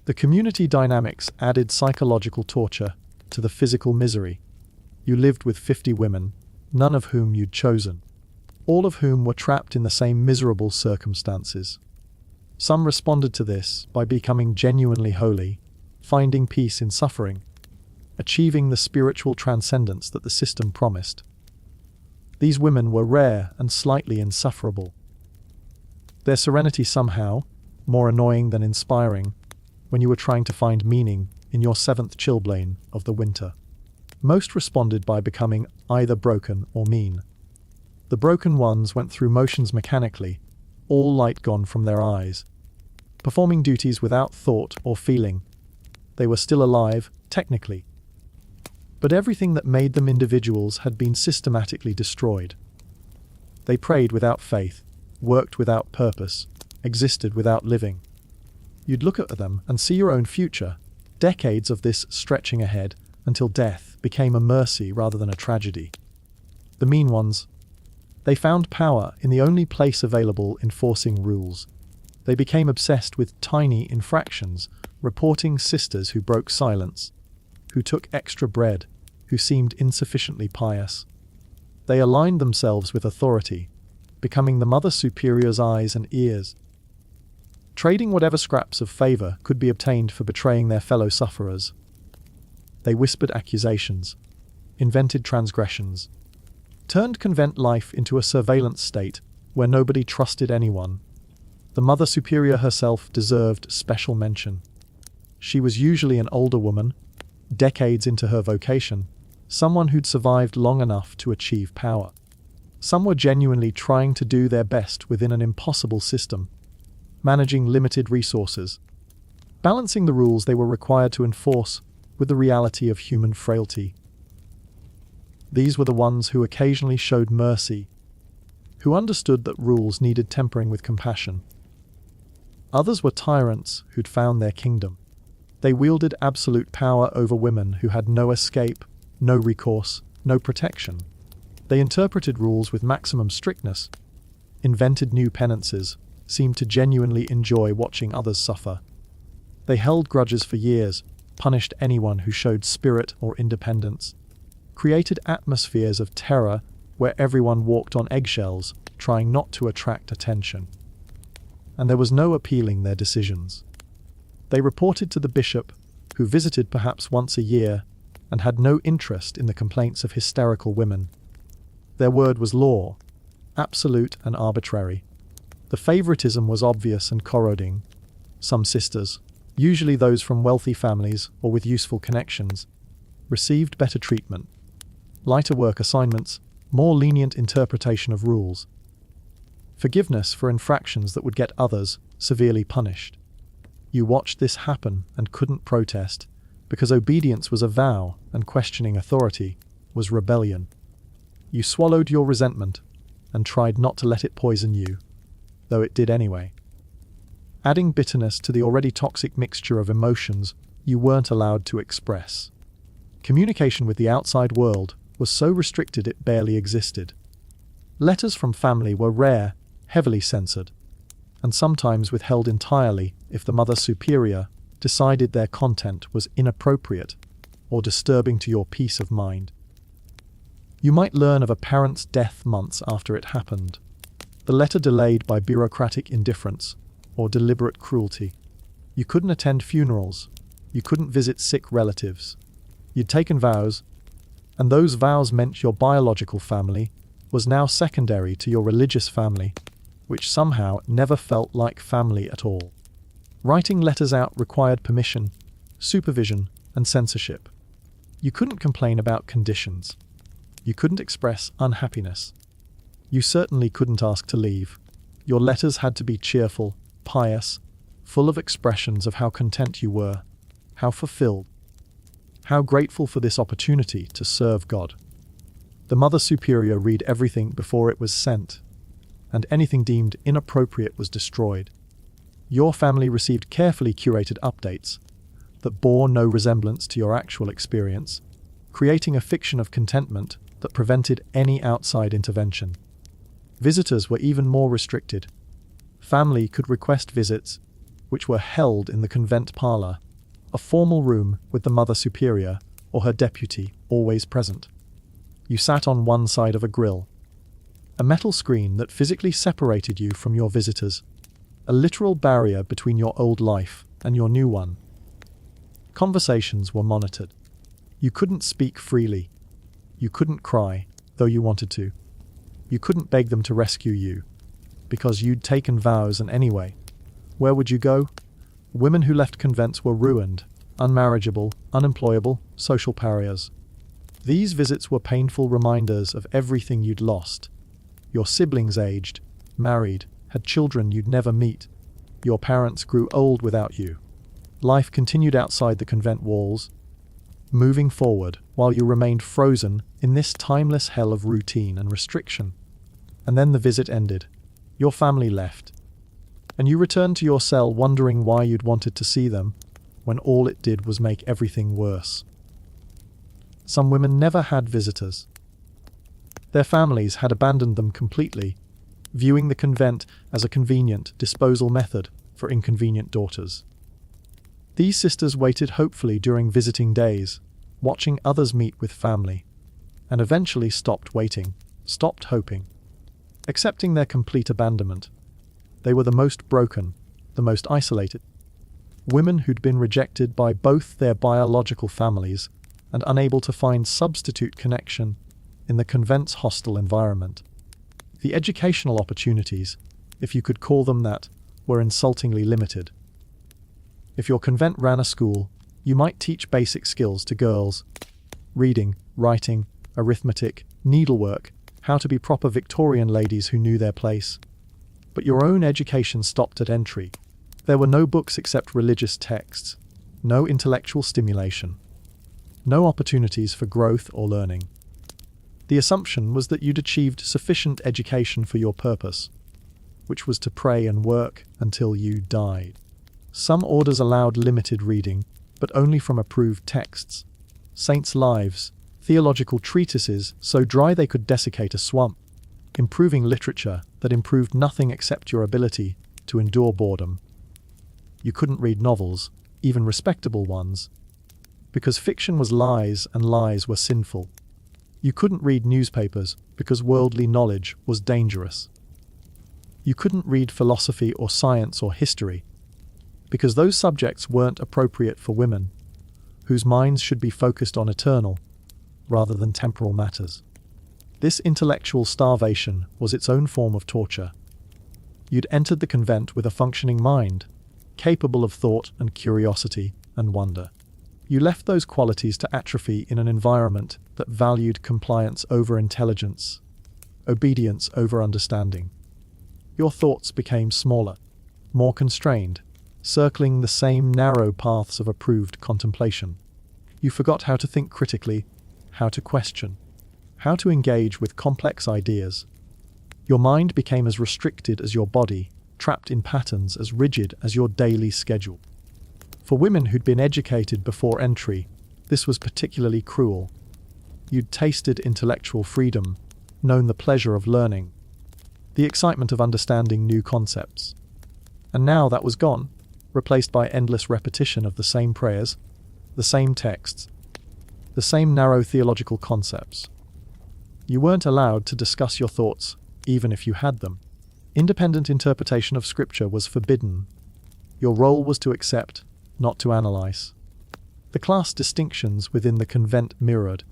The community dynamics added psychological torture to the physical misery. You lived with 50 women, none of whom you'd chosen, all of whom were trapped in the same miserable circumstances. Some responded to this by becoming genuinely holy, finding peace in suffering, achieving the spiritual transcendence that the system promised. These women were rare and slightly insufferable. Their serenity somehow, more annoying than inspiring, when you were trying to find meaning in your seventh chilblain of the winter. Most responded by becoming either broken or mean. The broken ones went through motions mechanically, all light gone from their eyes, performing duties without thought or feeling. They were still alive, technically, but everything that made them individuals had been systematically destroyed. They prayed without faith, worked without purpose, existed without living. You'd look at them and see your own future, decades of this stretching ahead until death became a mercy rather than a tragedy. The mean ones, they found power in the only place available enforcing rules. They became obsessed with tiny infractions, reporting sisters who broke silence, who took extra bread, who seemed insufficiently pious. They aligned themselves with authority, becoming the Mother Superior's eyes and ears, trading whatever scraps of favor could be obtained for betraying their fellow sufferers. They whispered accusations, invented transgressions, turned convent life into a surveillance state where nobody trusted anyone. The Mother Superior herself deserved special mention. She was usually an older woman, decades into her vocation, someone who'd survived long enough to achieve power. Some were genuinely trying to do their best within an impossible system, managing limited resources, balancing the rules they were required to enforce with the reality of human frailty. These were the ones who occasionally showed mercy, who understood that rules needed tempering with compassion. Others were tyrants who'd found their kingdom. They wielded absolute power over women who had no escape, no recourse, no protection. They interpreted rules with maximum strictness, invented new penances, seemed to genuinely enjoy watching others suffer. They held grudges for years, punished anyone who showed spirit or independence, created atmospheres of terror where everyone walked on eggshells, trying not to attract attention. And there was no appealing their decisions. They reported to the bishop, who visited perhaps once a year, and had no interest in the complaints of hysterical women. Their word was law, absolute and arbitrary. The favoritism was obvious and corroding. Some sisters, usually those from wealthy families or with useful connections, received better treatment, lighter work assignments, more lenient interpretation of rules, forgiveness for infractions that would get others severely punished. You watched this happen and couldn't protest, because obedience was a vow and questioning authority was rebellion. You swallowed your resentment and tried not to let it poison you, though it did anyway. Adding bitterness to the already toxic mixture of emotions you weren't allowed to express. Communication with the outside world was so restricted it barely existed. Letters from family were rare, heavily censored, and sometimes withheld entirely if the Mother Superior decided their content was inappropriate or disturbing to your peace of mind. You might learn of a parent's death months after it happened, the letter delayed by bureaucratic indifference or deliberate cruelty. You couldn't attend funerals, you couldn't visit sick relatives. You'd taken vows, and those vows meant your biological family was now secondary to your religious family, which somehow never felt like family at all. Writing letters out required permission, supervision, and censorship. You couldn't complain about conditions. You couldn't express unhappiness. You certainly couldn't ask to leave. Your letters had to be cheerful, pious, full of expressions of how content you were, how fulfilled, how grateful for this opportunity to serve God. The Mother Superior read everything before it was sent, and anything deemed inappropriate was destroyed. Your family received carefully curated updates that bore no resemblance to your actual experience, creating a fiction of contentment that prevented any outside intervention. Visitors were even more restricted. Family could request visits, which were held in the convent parlor, a formal room with the Mother Superior or her deputy always present. You sat on one side of a grill, a metal screen that physically separated you from your visitors, a literal barrier between your old life and your new one. Conversations were monitored. You couldn't speak freely. You couldn't cry, though you wanted to. You couldn't beg them to rescue you, because you'd taken vows, and anyway, where would you go? Women who left convents were ruined, unmarriageable, unemployable, social pariahs. These visits were painful reminders of everything you'd lost. Your siblings aged, married, had children you'd never meet. Your parents grew old without you. Life continued outside the convent walls, moving forward while you remained frozen in this timeless hell of routine and restriction. And then the visit ended. Your family left, and you returned to your cell wondering why you'd wanted to see them, when all it did was make everything worse. Some women never had visitors. Their families had abandoned them completely, viewing the convent as a convenient disposal method for inconvenient daughters. These sisters waited hopefully during visiting days, watching others meet with family, and eventually stopped waiting, stopped hoping, accepting their complete abandonment. They were the most broken, the most isolated. Women who'd been rejected by both their biological families and unable to find substitute connection in the convent's hostile environment. The educational opportunities, if you could call them that, were insultingly limited. If your convent ran a school, you might teach basic skills to girls: reading, writing, arithmetic, needlework, how to be proper Victorian ladies who knew their place. But your own education stopped at entry. There were no books except religious texts, no intellectual stimulation, no opportunities for growth or learning. The assumption was that you'd achieved sufficient education for your purpose, which was to pray and work until you died. Some orders allowed limited reading, but only from approved texts, saints' lives, theological treatises so dry they could desiccate a swamp, improving literature that improved nothing except your ability to endure boredom. You couldn't read novels, even respectable ones, because fiction was lies and lies were sinful. You couldn't read newspapers because worldly knowledge was dangerous. You couldn't read philosophy or science or history because those subjects weren't appropriate for women, whose minds should be focused on eternal rather than temporal matters. This intellectual starvation was its own form of torture. You'd entered the convent with a functioning mind, capable of thought and curiosity and wonder. You left those qualities to atrophy in an environment that valued compliance over intelligence, obedience over understanding. Your thoughts became smaller, more constrained, circling the same narrow paths of approved contemplation. You forgot how to think critically, how to question, how to engage with complex ideas. Your mind became as restricted as your body, trapped in patterns as rigid as your daily schedule. For women who'd been educated before entry, this was particularly cruel. You'd tasted intellectual freedom, known the pleasure of learning, the excitement of understanding new concepts. And now that was gone, replaced by endless repetition of the same prayers, the same texts, the same narrow theological concepts. You weren't allowed to discuss your thoughts, even if you had them. Independent interpretation of Scripture was forbidden. Your role was to accept, not to analyze. The class distinctions within the convent mirrored,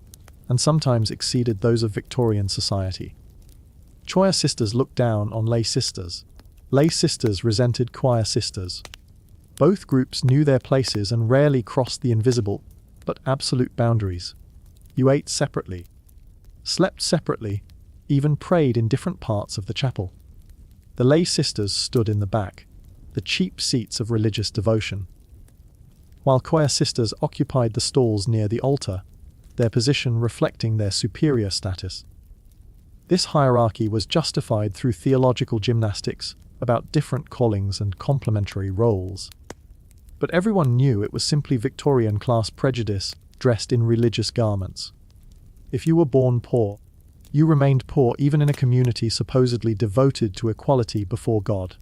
and sometimes exceeded those of Victorian society. Choir sisters looked down on lay sisters. Lay sisters resented choir sisters. Both groups knew their places and rarely crossed the invisible, but absolute boundaries. You ate separately, slept separately, even prayed in different parts of the chapel. The lay sisters stood in the back, the cheap seats of religious devotion, while choir sisters occupied the stalls near the altar, their position reflecting their superior status. This hierarchy was justified through theological gymnastics about different callings and complementary roles. But everyone knew it was simply Victorian class prejudice dressed in religious garments. If you were born poor, you remained poor even in a community supposedly devoted to equality before God.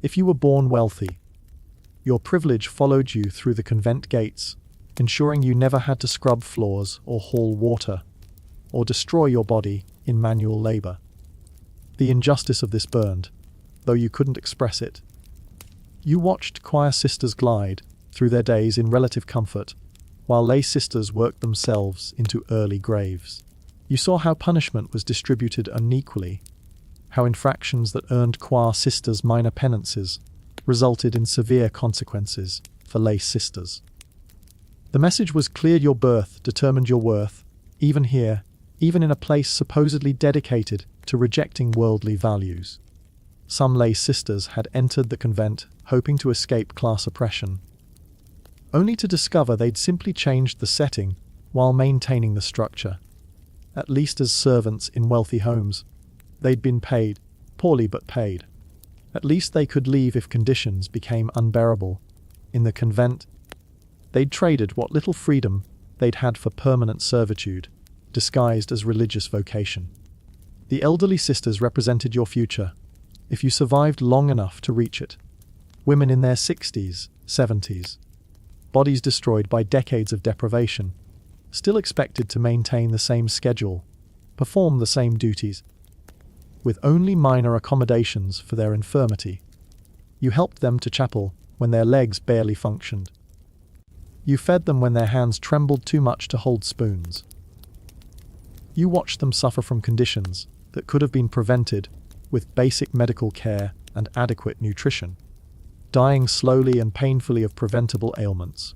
If you were born wealthy, your privilege followed you through the convent gates, ensuring you never had to scrub floors or haul water, or destroy your body in manual labor. The injustice of this burned, though you couldn't express it. You watched choir sisters glide through their days in relative comfort, while lay sisters worked themselves into early graves. You saw how punishment was distributed unequally, how infractions that earned choir sisters minor penances resulted in severe consequences for lay sisters. The message was clear: your birth determined your worth, even here, even in a place supposedly dedicated to rejecting worldly values. Some lay sisters had entered the convent hoping to escape class oppression, only to discover they'd simply changed the setting while maintaining the structure. At least as servants in wealthy homes, they'd been paid, poorly but paid. At least they could leave if conditions became unbearable. In the convent, they'd traded what little freedom they'd had for permanent servitude, disguised as religious vocation. The elderly sisters represented your future, if you survived long enough to reach it. Women in their 60s, 70s, bodies destroyed by decades of deprivation, still expected to maintain the same schedule, perform the same duties, with only minor accommodations for their infirmity. You helped them to chapel when their legs barely functioned. You fed them when their hands trembled too much to hold spoons. You watched them suffer from conditions that could have been prevented with basic medical care and adequate nutrition, dying slowly and painfully of preventable ailments.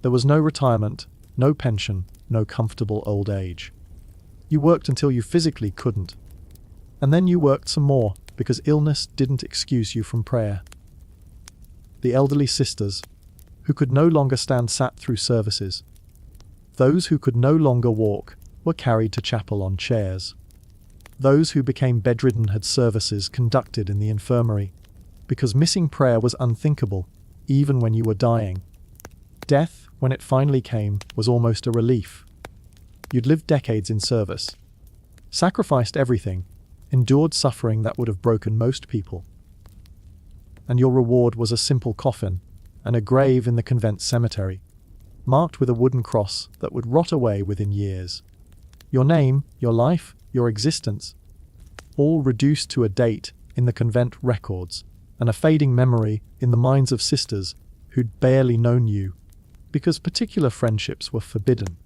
There was no retirement, no pension, no comfortable old age. You worked until you physically couldn't, and then you worked some more because illness didn't excuse you from prayer. The elderly sisters, who could no longer stand, sat through services. Those who could no longer walk were carried to chapel on chairs. Those who became bedridden had services conducted in the infirmary, because missing prayer was unthinkable, even when you were dying. Death, when it finally came, was almost a relief. You'd lived decades in service, sacrificed everything, endured suffering that would have broken most people. And your reward was a simple coffin and a grave in the convent cemetery, marked with a wooden cross that would rot away within years. Your name, your life, your existence, all reduced to a date in the convent records and a fading memory in the minds of sisters who'd barely known you, because particular friendships were forbidden.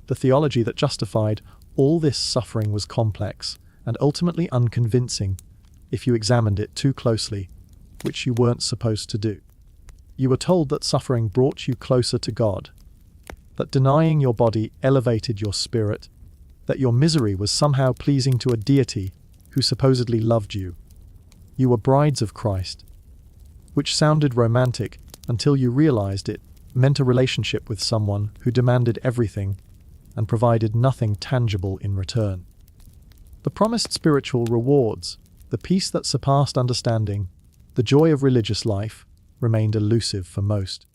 The theology that justified all this suffering was complex and ultimately unconvincing if you examined it too closely, which you weren't supposed to do. You were told that suffering brought you closer to God, that denying your body elevated your spirit, that your misery was somehow pleasing to a deity who supposedly loved you. You were brides of Christ, which sounded romantic until you realized it meant a relationship with someone who demanded everything and provided nothing tangible in return. The promised spiritual rewards, the peace that surpassed understanding, the joy of religious life, remained elusive for most.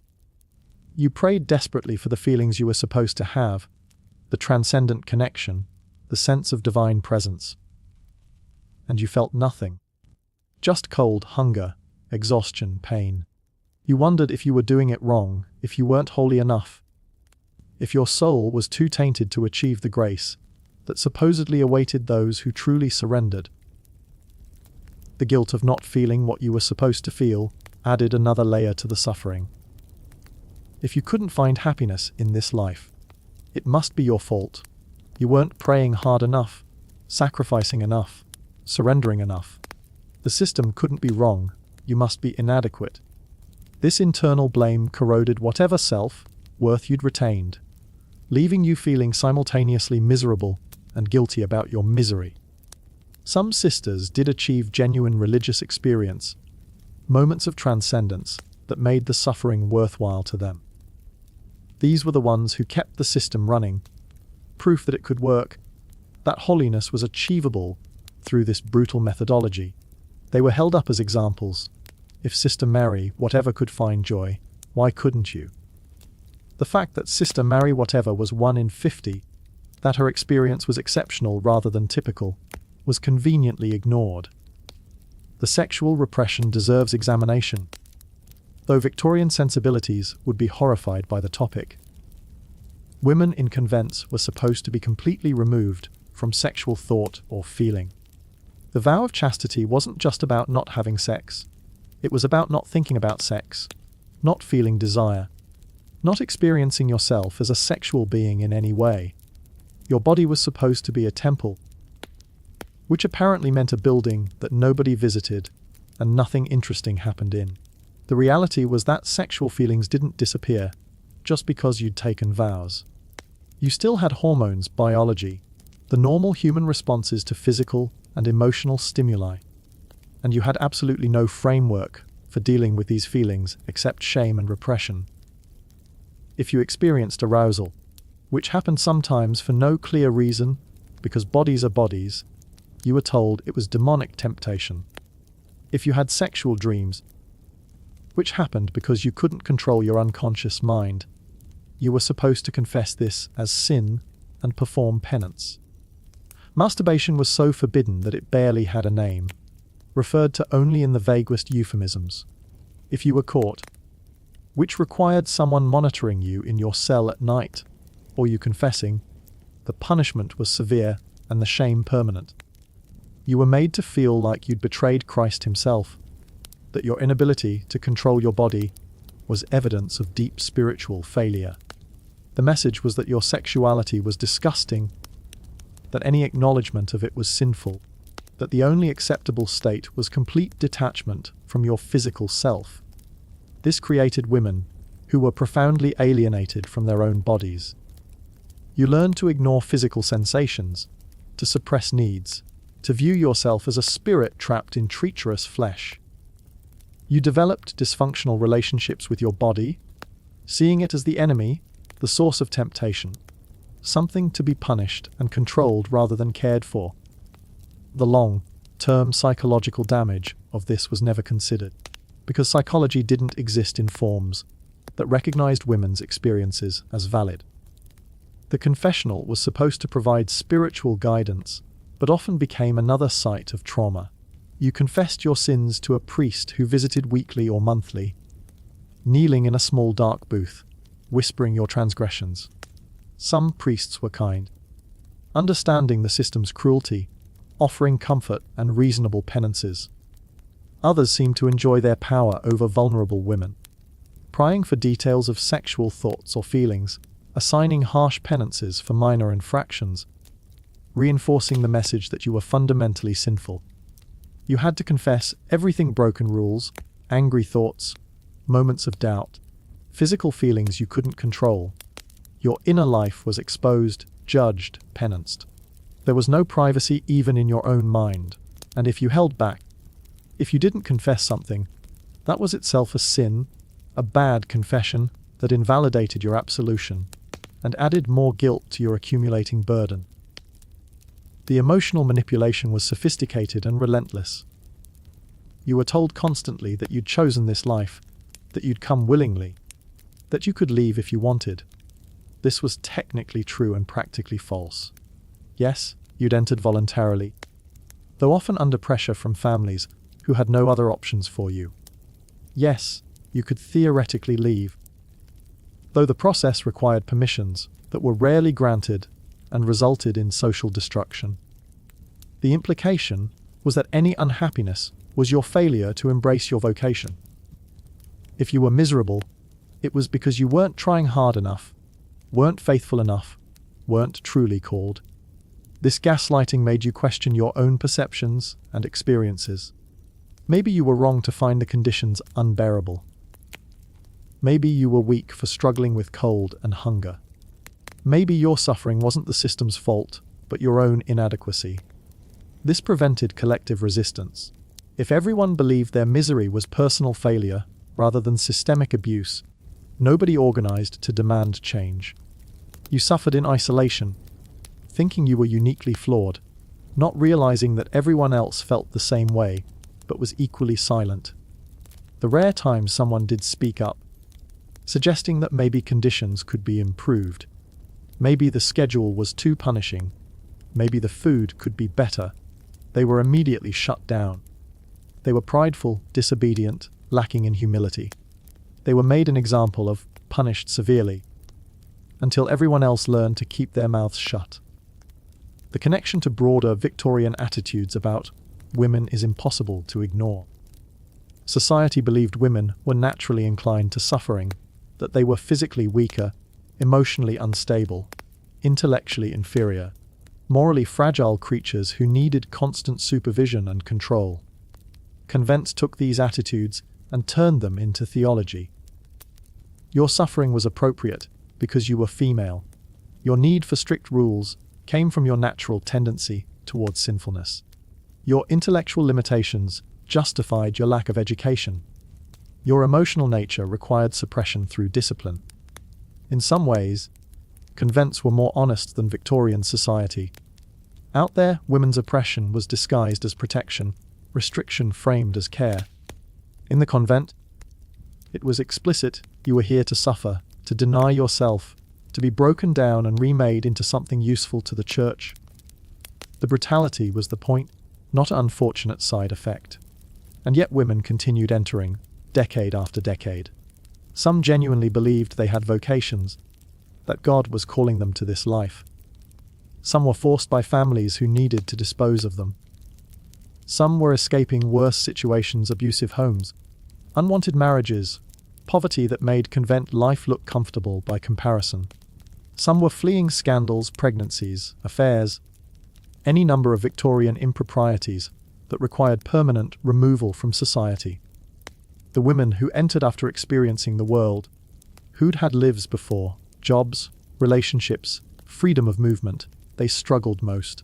You prayed desperately for the feelings you were supposed to have, the transcendent connection, the sense of divine presence. And you felt nothing. Just cold, hunger, exhaustion, pain. You wondered if you were doing it wrong, if you weren't holy enough, if your soul was too tainted to achieve the grace that supposedly awaited those who truly surrendered. The guilt of not feeling what you were supposed to feel added another layer to the suffering. If you couldn't find happiness in this life, it must be your fault. You weren't praying hard enough, sacrificing enough, surrendering enough. The system couldn't be wrong, you must be inadequate. This internal blame corroded whatever self-worth you'd retained, leaving you feeling simultaneously miserable and guilty about your misery. Some sisters did achieve genuine religious experience, moments of transcendence that made the suffering worthwhile to them. These were the ones who kept the system running, proof that it could work, that holiness was achievable through this brutal methodology. They were held up as examples. If Sister Mary Whatever could find joy, why couldn't you? The fact that Sister Mary Whatever was 1 in 50, that her experience was exceptional rather than typical, was conveniently ignored. The sexual repression deserves examination, though Victorian sensibilities would be horrified by the topic. Women in convents were supposed to be completely removed from sexual thought or feeling. The vow of chastity wasn't just about not having sex. It was about not thinking about sex, not feeling desire, not experiencing yourself as a sexual being in any way. Your body was supposed to be a temple, which apparently meant a building that nobody visited and nothing interesting happened in. The reality was that sexual feelings didn't disappear just because you'd taken vows. You still had hormones, biology, the normal human responses to physical and emotional stimuli, and you had absolutely no framework for dealing with these feelings except shame and repression. If you experienced arousal, which happened sometimes for no clear reason, because bodies are bodies, you were told it was demonic temptation. If you had sexual dreams, which happened because you couldn't control your unconscious mind, you were supposed to confess this as sin and perform penance. Masturbation was so forbidden that it barely had a name, referred to only in the vaguest euphemisms. If you were caught, which required someone monitoring you in your cell at night, or you confessing, the punishment was severe and the shame permanent. You were made to feel like you'd betrayed Christ himself, that your inability to control your body was evidence of deep spiritual failure. The message was that your sexuality was disgusting, that any acknowledgement of it was sinful, that the only acceptable state was complete detachment from your physical self. This created women who were profoundly alienated from their own bodies. You learned to ignore physical sensations, to suppress needs, to view yourself as a spirit trapped in treacherous flesh. You developed dysfunctional relationships with your body, seeing it as the enemy, the source of temptation, something to be punished and controlled rather than cared for. The long-term psychological damage of this was never considered, because psychology didn't exist in forms that recognized women's experiences as valid. The confessional was supposed to provide spiritual guidance, but often became another site of trauma. You confessed your sins to a priest who visited weekly or monthly, kneeling in a small dark booth, whispering your transgressions. Some priests were kind, understanding the system's cruelty, offering comfort and reasonable penances. Others seemed to enjoy their power over vulnerable women, prying for details of sexual thoughts or feelings, assigning harsh penances for minor infractions, reinforcing the message that you were fundamentally sinful. You had to confess everything: broken rules, angry thoughts, moments of doubt, physical feelings you couldn't control. Your inner life was exposed, judged, penanced. There was no privacy even in your own mind, and if you held back, if you didn't confess something, that was itself a sin, a bad confession that invalidated your absolution and added more guilt to your accumulating burden. The emotional manipulation was sophisticated and relentless. You were told constantly that you'd chosen this life, that you'd come willingly, that you could leave if you wanted. This was technically true and practically false. Yes, you'd entered voluntarily, though often under pressure from families who had no other options for you. Yes, you could theoretically leave, though the process required permissions that were rarely granted and resulted in social destruction. The implication was that any unhappiness was your failure to embrace your vocation. If you were miserable, it was because you weren't trying hard enough, weren't faithful enough, weren't truly called. This gaslighting made you question your own perceptions and experiences. Maybe you were wrong to find the conditions unbearable. Maybe you were weak for struggling with cold and hunger. Maybe your suffering wasn't the system's fault, but your own inadequacy. This prevented collective resistance. If everyone believed their misery was personal failure rather than systemic abuse, nobody organized to demand change. You suffered in isolation, thinking you were uniquely flawed, not realizing that everyone else felt the same way, but was equally silent. The rare times someone did speak up, suggesting that maybe conditions could be improved, maybe the schedule was too punishing, maybe the food could be better, they were immediately shut down. They were prideful, disobedient, lacking in humility. They were made an example of, punished severely, until everyone else learned to keep their mouths shut. The connection to broader Victorian attitudes about women is impossible to ignore. Society believed women were naturally inclined to suffering, that they were physically weaker, emotionally unstable, intellectually inferior, morally fragile creatures who needed constant supervision and control. Convents took these attitudes and turned them into theology. Your suffering was appropriate because you were female. Your need for strict rules came from your natural tendency towards sinfulness. Your intellectual limitations justified your lack of education. Your emotional nature required suppression through discipline. In some ways, convents were more honest than Victorian society. Out there, women's oppression was disguised as protection, restriction framed as care. In the convent, it was explicit: you were here to suffer, to deny yourself, to be broken down and remade into something useful to the church. The brutality was the point, not an unfortunate side effect. And yet women continued entering, decade after decade. Some genuinely believed they had vocations, that God was calling them to this life. Some were forced by families who needed to dispose of them. Some were escaping worse situations, abusive homes, unwanted marriages, poverty that made convent life look comfortable by comparison. Some were fleeing scandals, pregnancies, affairs, any number of Victorian improprieties that required permanent removal from society. The women who entered after experiencing the world, who'd had lives before, jobs, relationships, freedom of movement, they struggled most.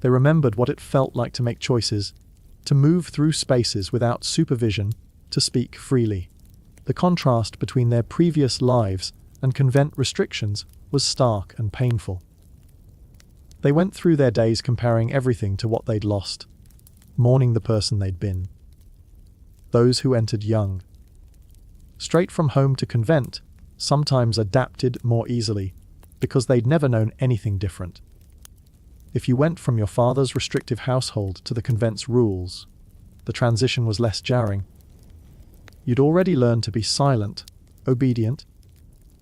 They remembered what it felt like to make choices, to move through spaces without supervision, to speak freely. The contrast between their previous lives and convent restrictions was stark and painful. They went through their days comparing everything to what they'd lost, mourning the person they'd been. Those who entered young, straight from home to convent, sometimes adapted more easily because they'd never known anything different. If you went from your father's restrictive household to the convent's rules, the transition was less jarring. You'd already learned to be silent, obedient,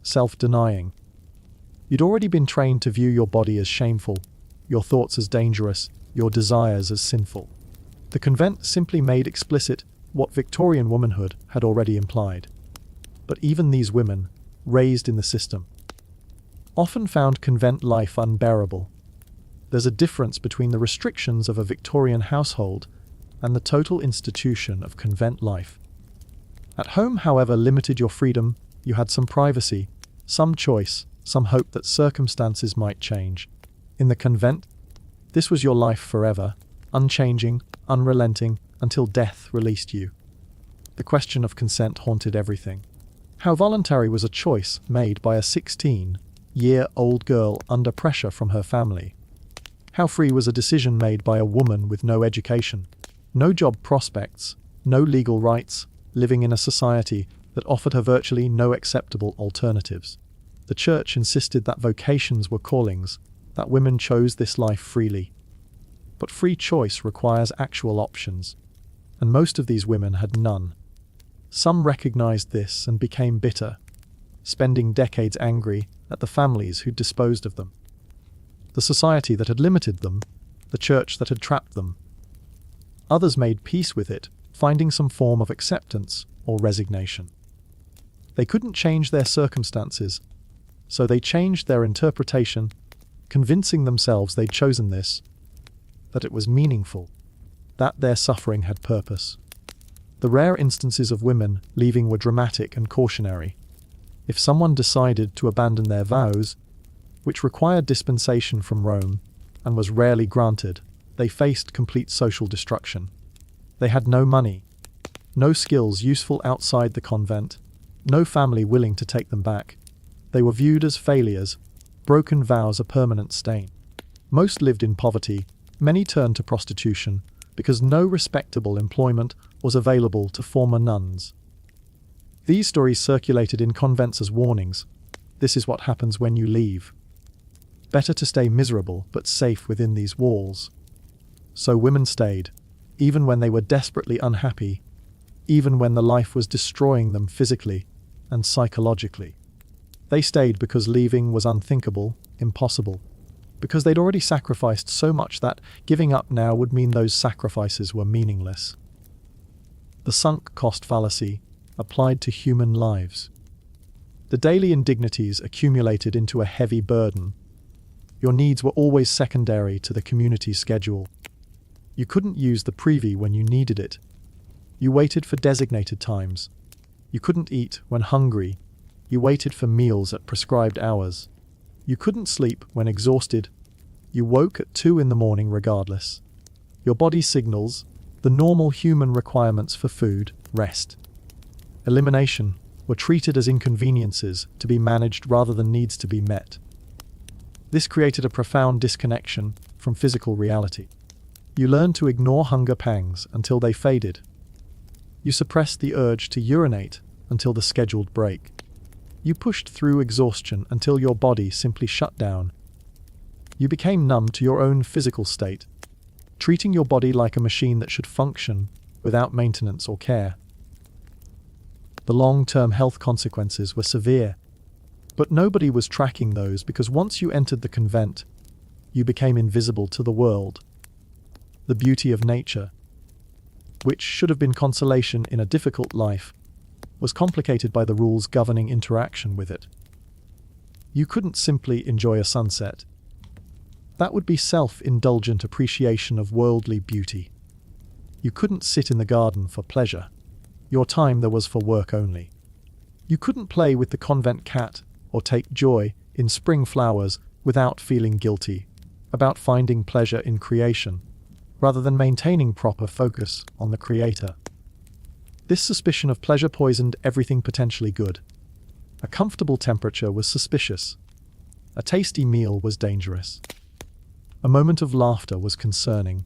self-denying. You'd already been trained to view your body as shameful, your thoughts as dangerous, your desires as sinful. The convent simply made explicit what Victorian womanhood had already implied. But even these women, raised in the system, often found convent life unbearable. There's a difference between the restrictions of a Victorian household and the total institution of convent life. At home, however limited your freedom, you had some privacy, some choice, some hope that circumstances might change. In the convent, this was your life forever, unchanging, unrelenting, until death released you. The question of consent haunted everything. How voluntary was a choice made by a 16-year-old girl under pressure from her family? How free was a decision made by a woman with no education, no job prospects, no legal rights, living in a society that offered her virtually no acceptable alternatives? The church insisted that vocations were callings, that women chose this life freely. But free choice requires actual options, and most of these women had none. Some recognized this and became bitter, spending decades angry at the families who'd disposed of them, the society that had limited them, the church that had trapped them. Others made peace with it, finding some form of acceptance or resignation. They couldn't change their circumstances, so they changed their interpretation, convincing themselves they'd chosen this, that it was meaningful, that their suffering had purpose. The rare instances of women leaving were dramatic and cautionary. If someone decided to abandon their vows, which required dispensation from Rome and was rarely granted, they faced complete social destruction. They had no money, no skills useful outside the convent, no family willing to take them back. They were viewed as failures, broken vows a permanent stain. Most lived in poverty, many turned to prostitution, because no respectable employment was available to former nuns. These stories circulated in convents as warnings. This is what happens when you leave. Better to stay miserable but safe within these walls. So women stayed, even when they were desperately unhappy, even when the life was destroying them physically and psychologically. They stayed because leaving was unthinkable, impossible, because they'd already sacrificed so much that giving up now would mean those sacrifices were meaningless. The sunk cost fallacy applied to human lives. The daily indignities accumulated into a heavy burden. Your needs were always secondary to the community's schedule. You couldn't use the privy when you needed it. You waited for designated times. You couldn't eat when hungry. You waited for meals at prescribed hours. You couldn't sleep when exhausted. You woke at 2 a.m. regardless. Your body's signals, the normal human requirements for food, rest, elimination, were treated as inconveniences to be managed rather than needs to be met. This created a profound disconnection from physical reality. You learned to ignore hunger pangs until they faded. You suppressed the urge to urinate until the scheduled break. You pushed through exhaustion until your body simply shut down. You became numb to your own physical state, treating your body like a machine that should function without maintenance or care. The long-term health consequences were severe, but nobody was tracking those because once you entered the convent, you became invisible to the world. The beauty of nature, which should have been consolation in a difficult life, was complicated by the rules governing interaction with it. You couldn't simply enjoy a sunset. That would be self-indulgent appreciation of worldly beauty. You couldn't sit in the garden for pleasure. Your time there was for work only. You couldn't play with the convent cat or take joy in spring flowers without feeling guilty about finding pleasure in creation, rather than maintaining proper focus on the creator. This suspicion of pleasure poisoned everything potentially good. A comfortable temperature was suspicious. A tasty meal was dangerous. A moment of laughter was concerning.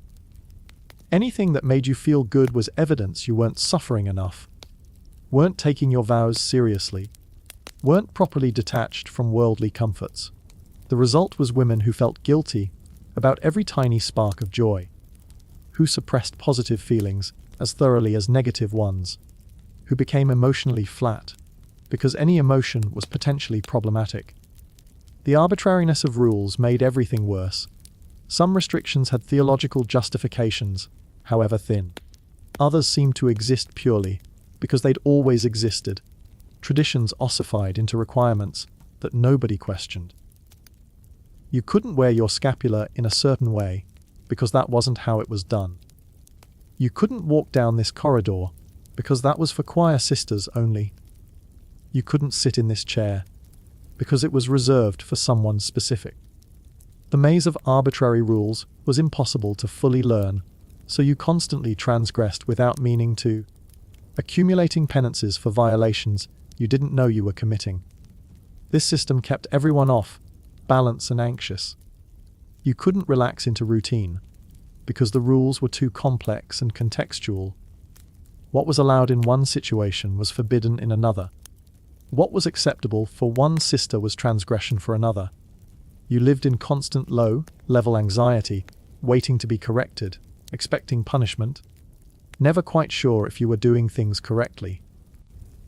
Anything that made you feel good was evidence you weren't suffering enough, weren't taking your vows seriously, weren't properly detached from worldly comforts. The result was women who felt guilty about every tiny spark of joy, who suppressed positive feelings as thoroughly as negative ones, who became emotionally flat because any emotion was potentially problematic. The arbitrariness of rules made everything worse. Some restrictions had theological justifications, however thin. Others seemed to exist purely because they'd always existed, traditions ossified into requirements that nobody questioned. You couldn't wear your scapular in a certain way because that wasn't how it was done. You couldn't walk down this corridor because that was for choir sisters only. You couldn't sit in this chair because it was reserved for someone specific. The maze of arbitrary rules was impossible to fully learn, so you constantly transgressed without meaning to, accumulating penances for violations you didn't know you were committing. This system kept everyone off balance and anxious. You couldn't relax into routine because the rules were too complex and contextual. What was allowed in one situation was forbidden in another. What was acceptable for one sister was transgression for another. You lived in constant low-level anxiety, waiting to be corrected, expecting punishment, never quite sure if you were doing things correctly.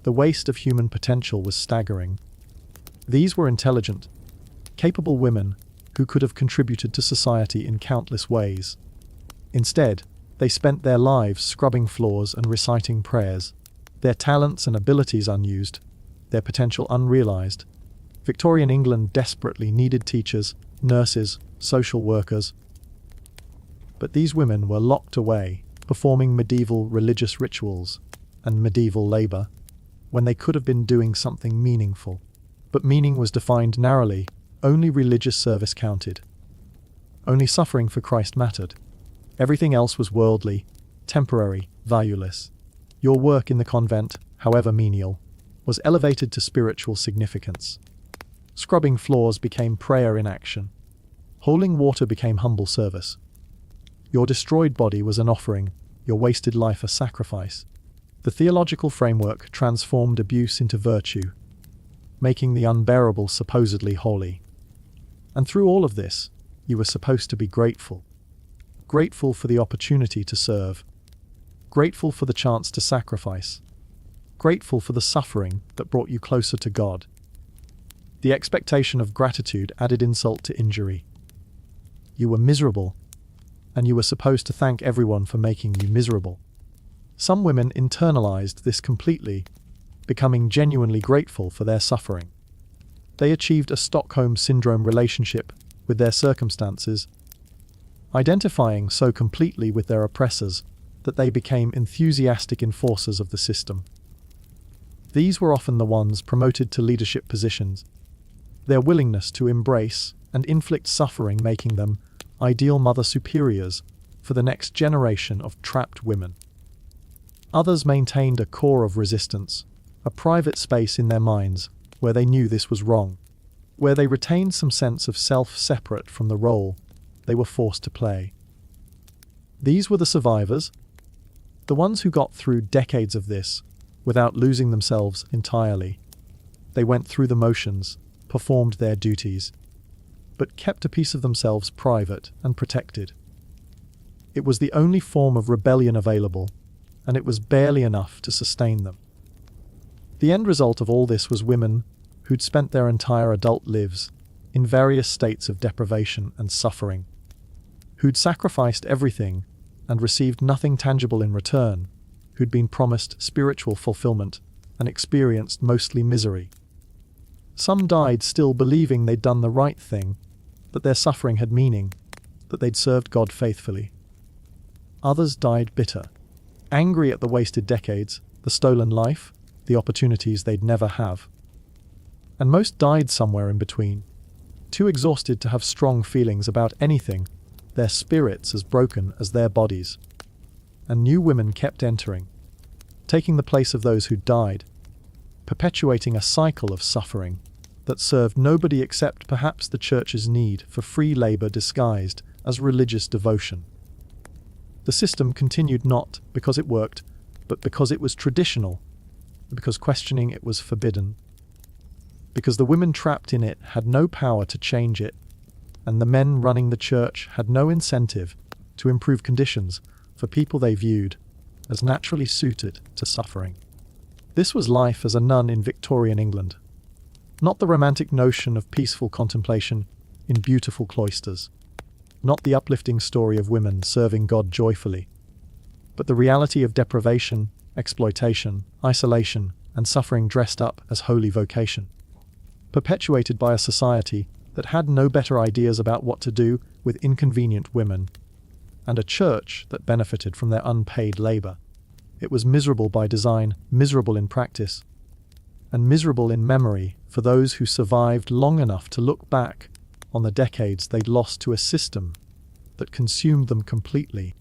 The waste of human potential was staggering. These were intelligent, capable women who could have contributed to society in countless ways. Instead, they spent their lives scrubbing floors and reciting prayers, their talents and abilities unused, their potential unrealized. Victorian England desperately needed teachers, nurses, social workers. But these women were locked away, performing medieval religious rituals and medieval labor, when they could have been doing something meaningful. But meaning was defined narrowly. Only religious service counted. Only suffering for Christ mattered. Everything else was worldly, temporary, valueless. Your work in the convent, however menial, was elevated to spiritual significance. Scrubbing floors became prayer in action. Holding water became humble service. Your destroyed body was an offering, your wasted life a sacrifice. The theological framework transformed abuse into virtue, making the unbearable supposedly holy. And through all of this, you were supposed to be grateful. Grateful for the opportunity to serve. Grateful for the chance to sacrifice. Grateful for the suffering that brought you closer to God. The expectation of gratitude added insult to injury. You were miserable, and you were supposed to thank everyone for making you miserable. Some women internalized this completely, becoming genuinely grateful for their suffering. They achieved a Stockholm Syndrome relationship with their circumstances, identifying so completely with their oppressors that they became enthusiastic enforcers of the system. These were often the ones promoted to leadership positions, their willingness to embrace and inflict suffering making them ideal mother superiors for the next generation of trapped women. Others maintained a core of resistance, a private space in their minds where they knew this was wrong, where they retained some sense of self separate from the role they were forced to play. These were the survivors, the ones who got through decades of this without losing themselves entirely. They went through the motions, performed their duties, but kept a piece of themselves private and protected. It was the only form of rebellion available, and it was barely enough to sustain them. The end result of all this was women who'd spent their entire adult lives in various states of deprivation and suffering, who'd sacrificed everything and received nothing tangible in return, who'd been promised spiritual fulfillment and experienced mostly misery. Some died still believing they'd done the right thing, that their suffering had meaning, that they'd served God faithfully. Others died bitter, angry at the wasted decades, the stolen life, the opportunities they'd never have. And most died somewhere in between, too exhausted to have strong feelings about anything, their spirits as broken as their bodies. And new women kept entering, taking the place of those who'd died, perpetuating a cycle of suffering that served nobody except perhaps the church's need for free labor disguised as religious devotion. The system continued not because it worked, but because it was traditional, because questioning it was forbidden, because the women trapped in it had no power to change it, and the men running the church had no incentive to improve conditions for people they viewed as naturally suited to suffering. This was life as a nun in Victorian England, not the romantic notion of peaceful contemplation in beautiful cloisters, not the uplifting story of women serving God joyfully, but the reality of deprivation, exploitation, isolation, and suffering dressed up as holy vocation, perpetuated by a society that had no better ideas about what to do with inconvenient women, and a church that benefited from their unpaid labor. It was miserable by design, miserable in practice, and miserable in memory for those who survived long enough to look back on the decades they'd lost to a system that consumed them completely.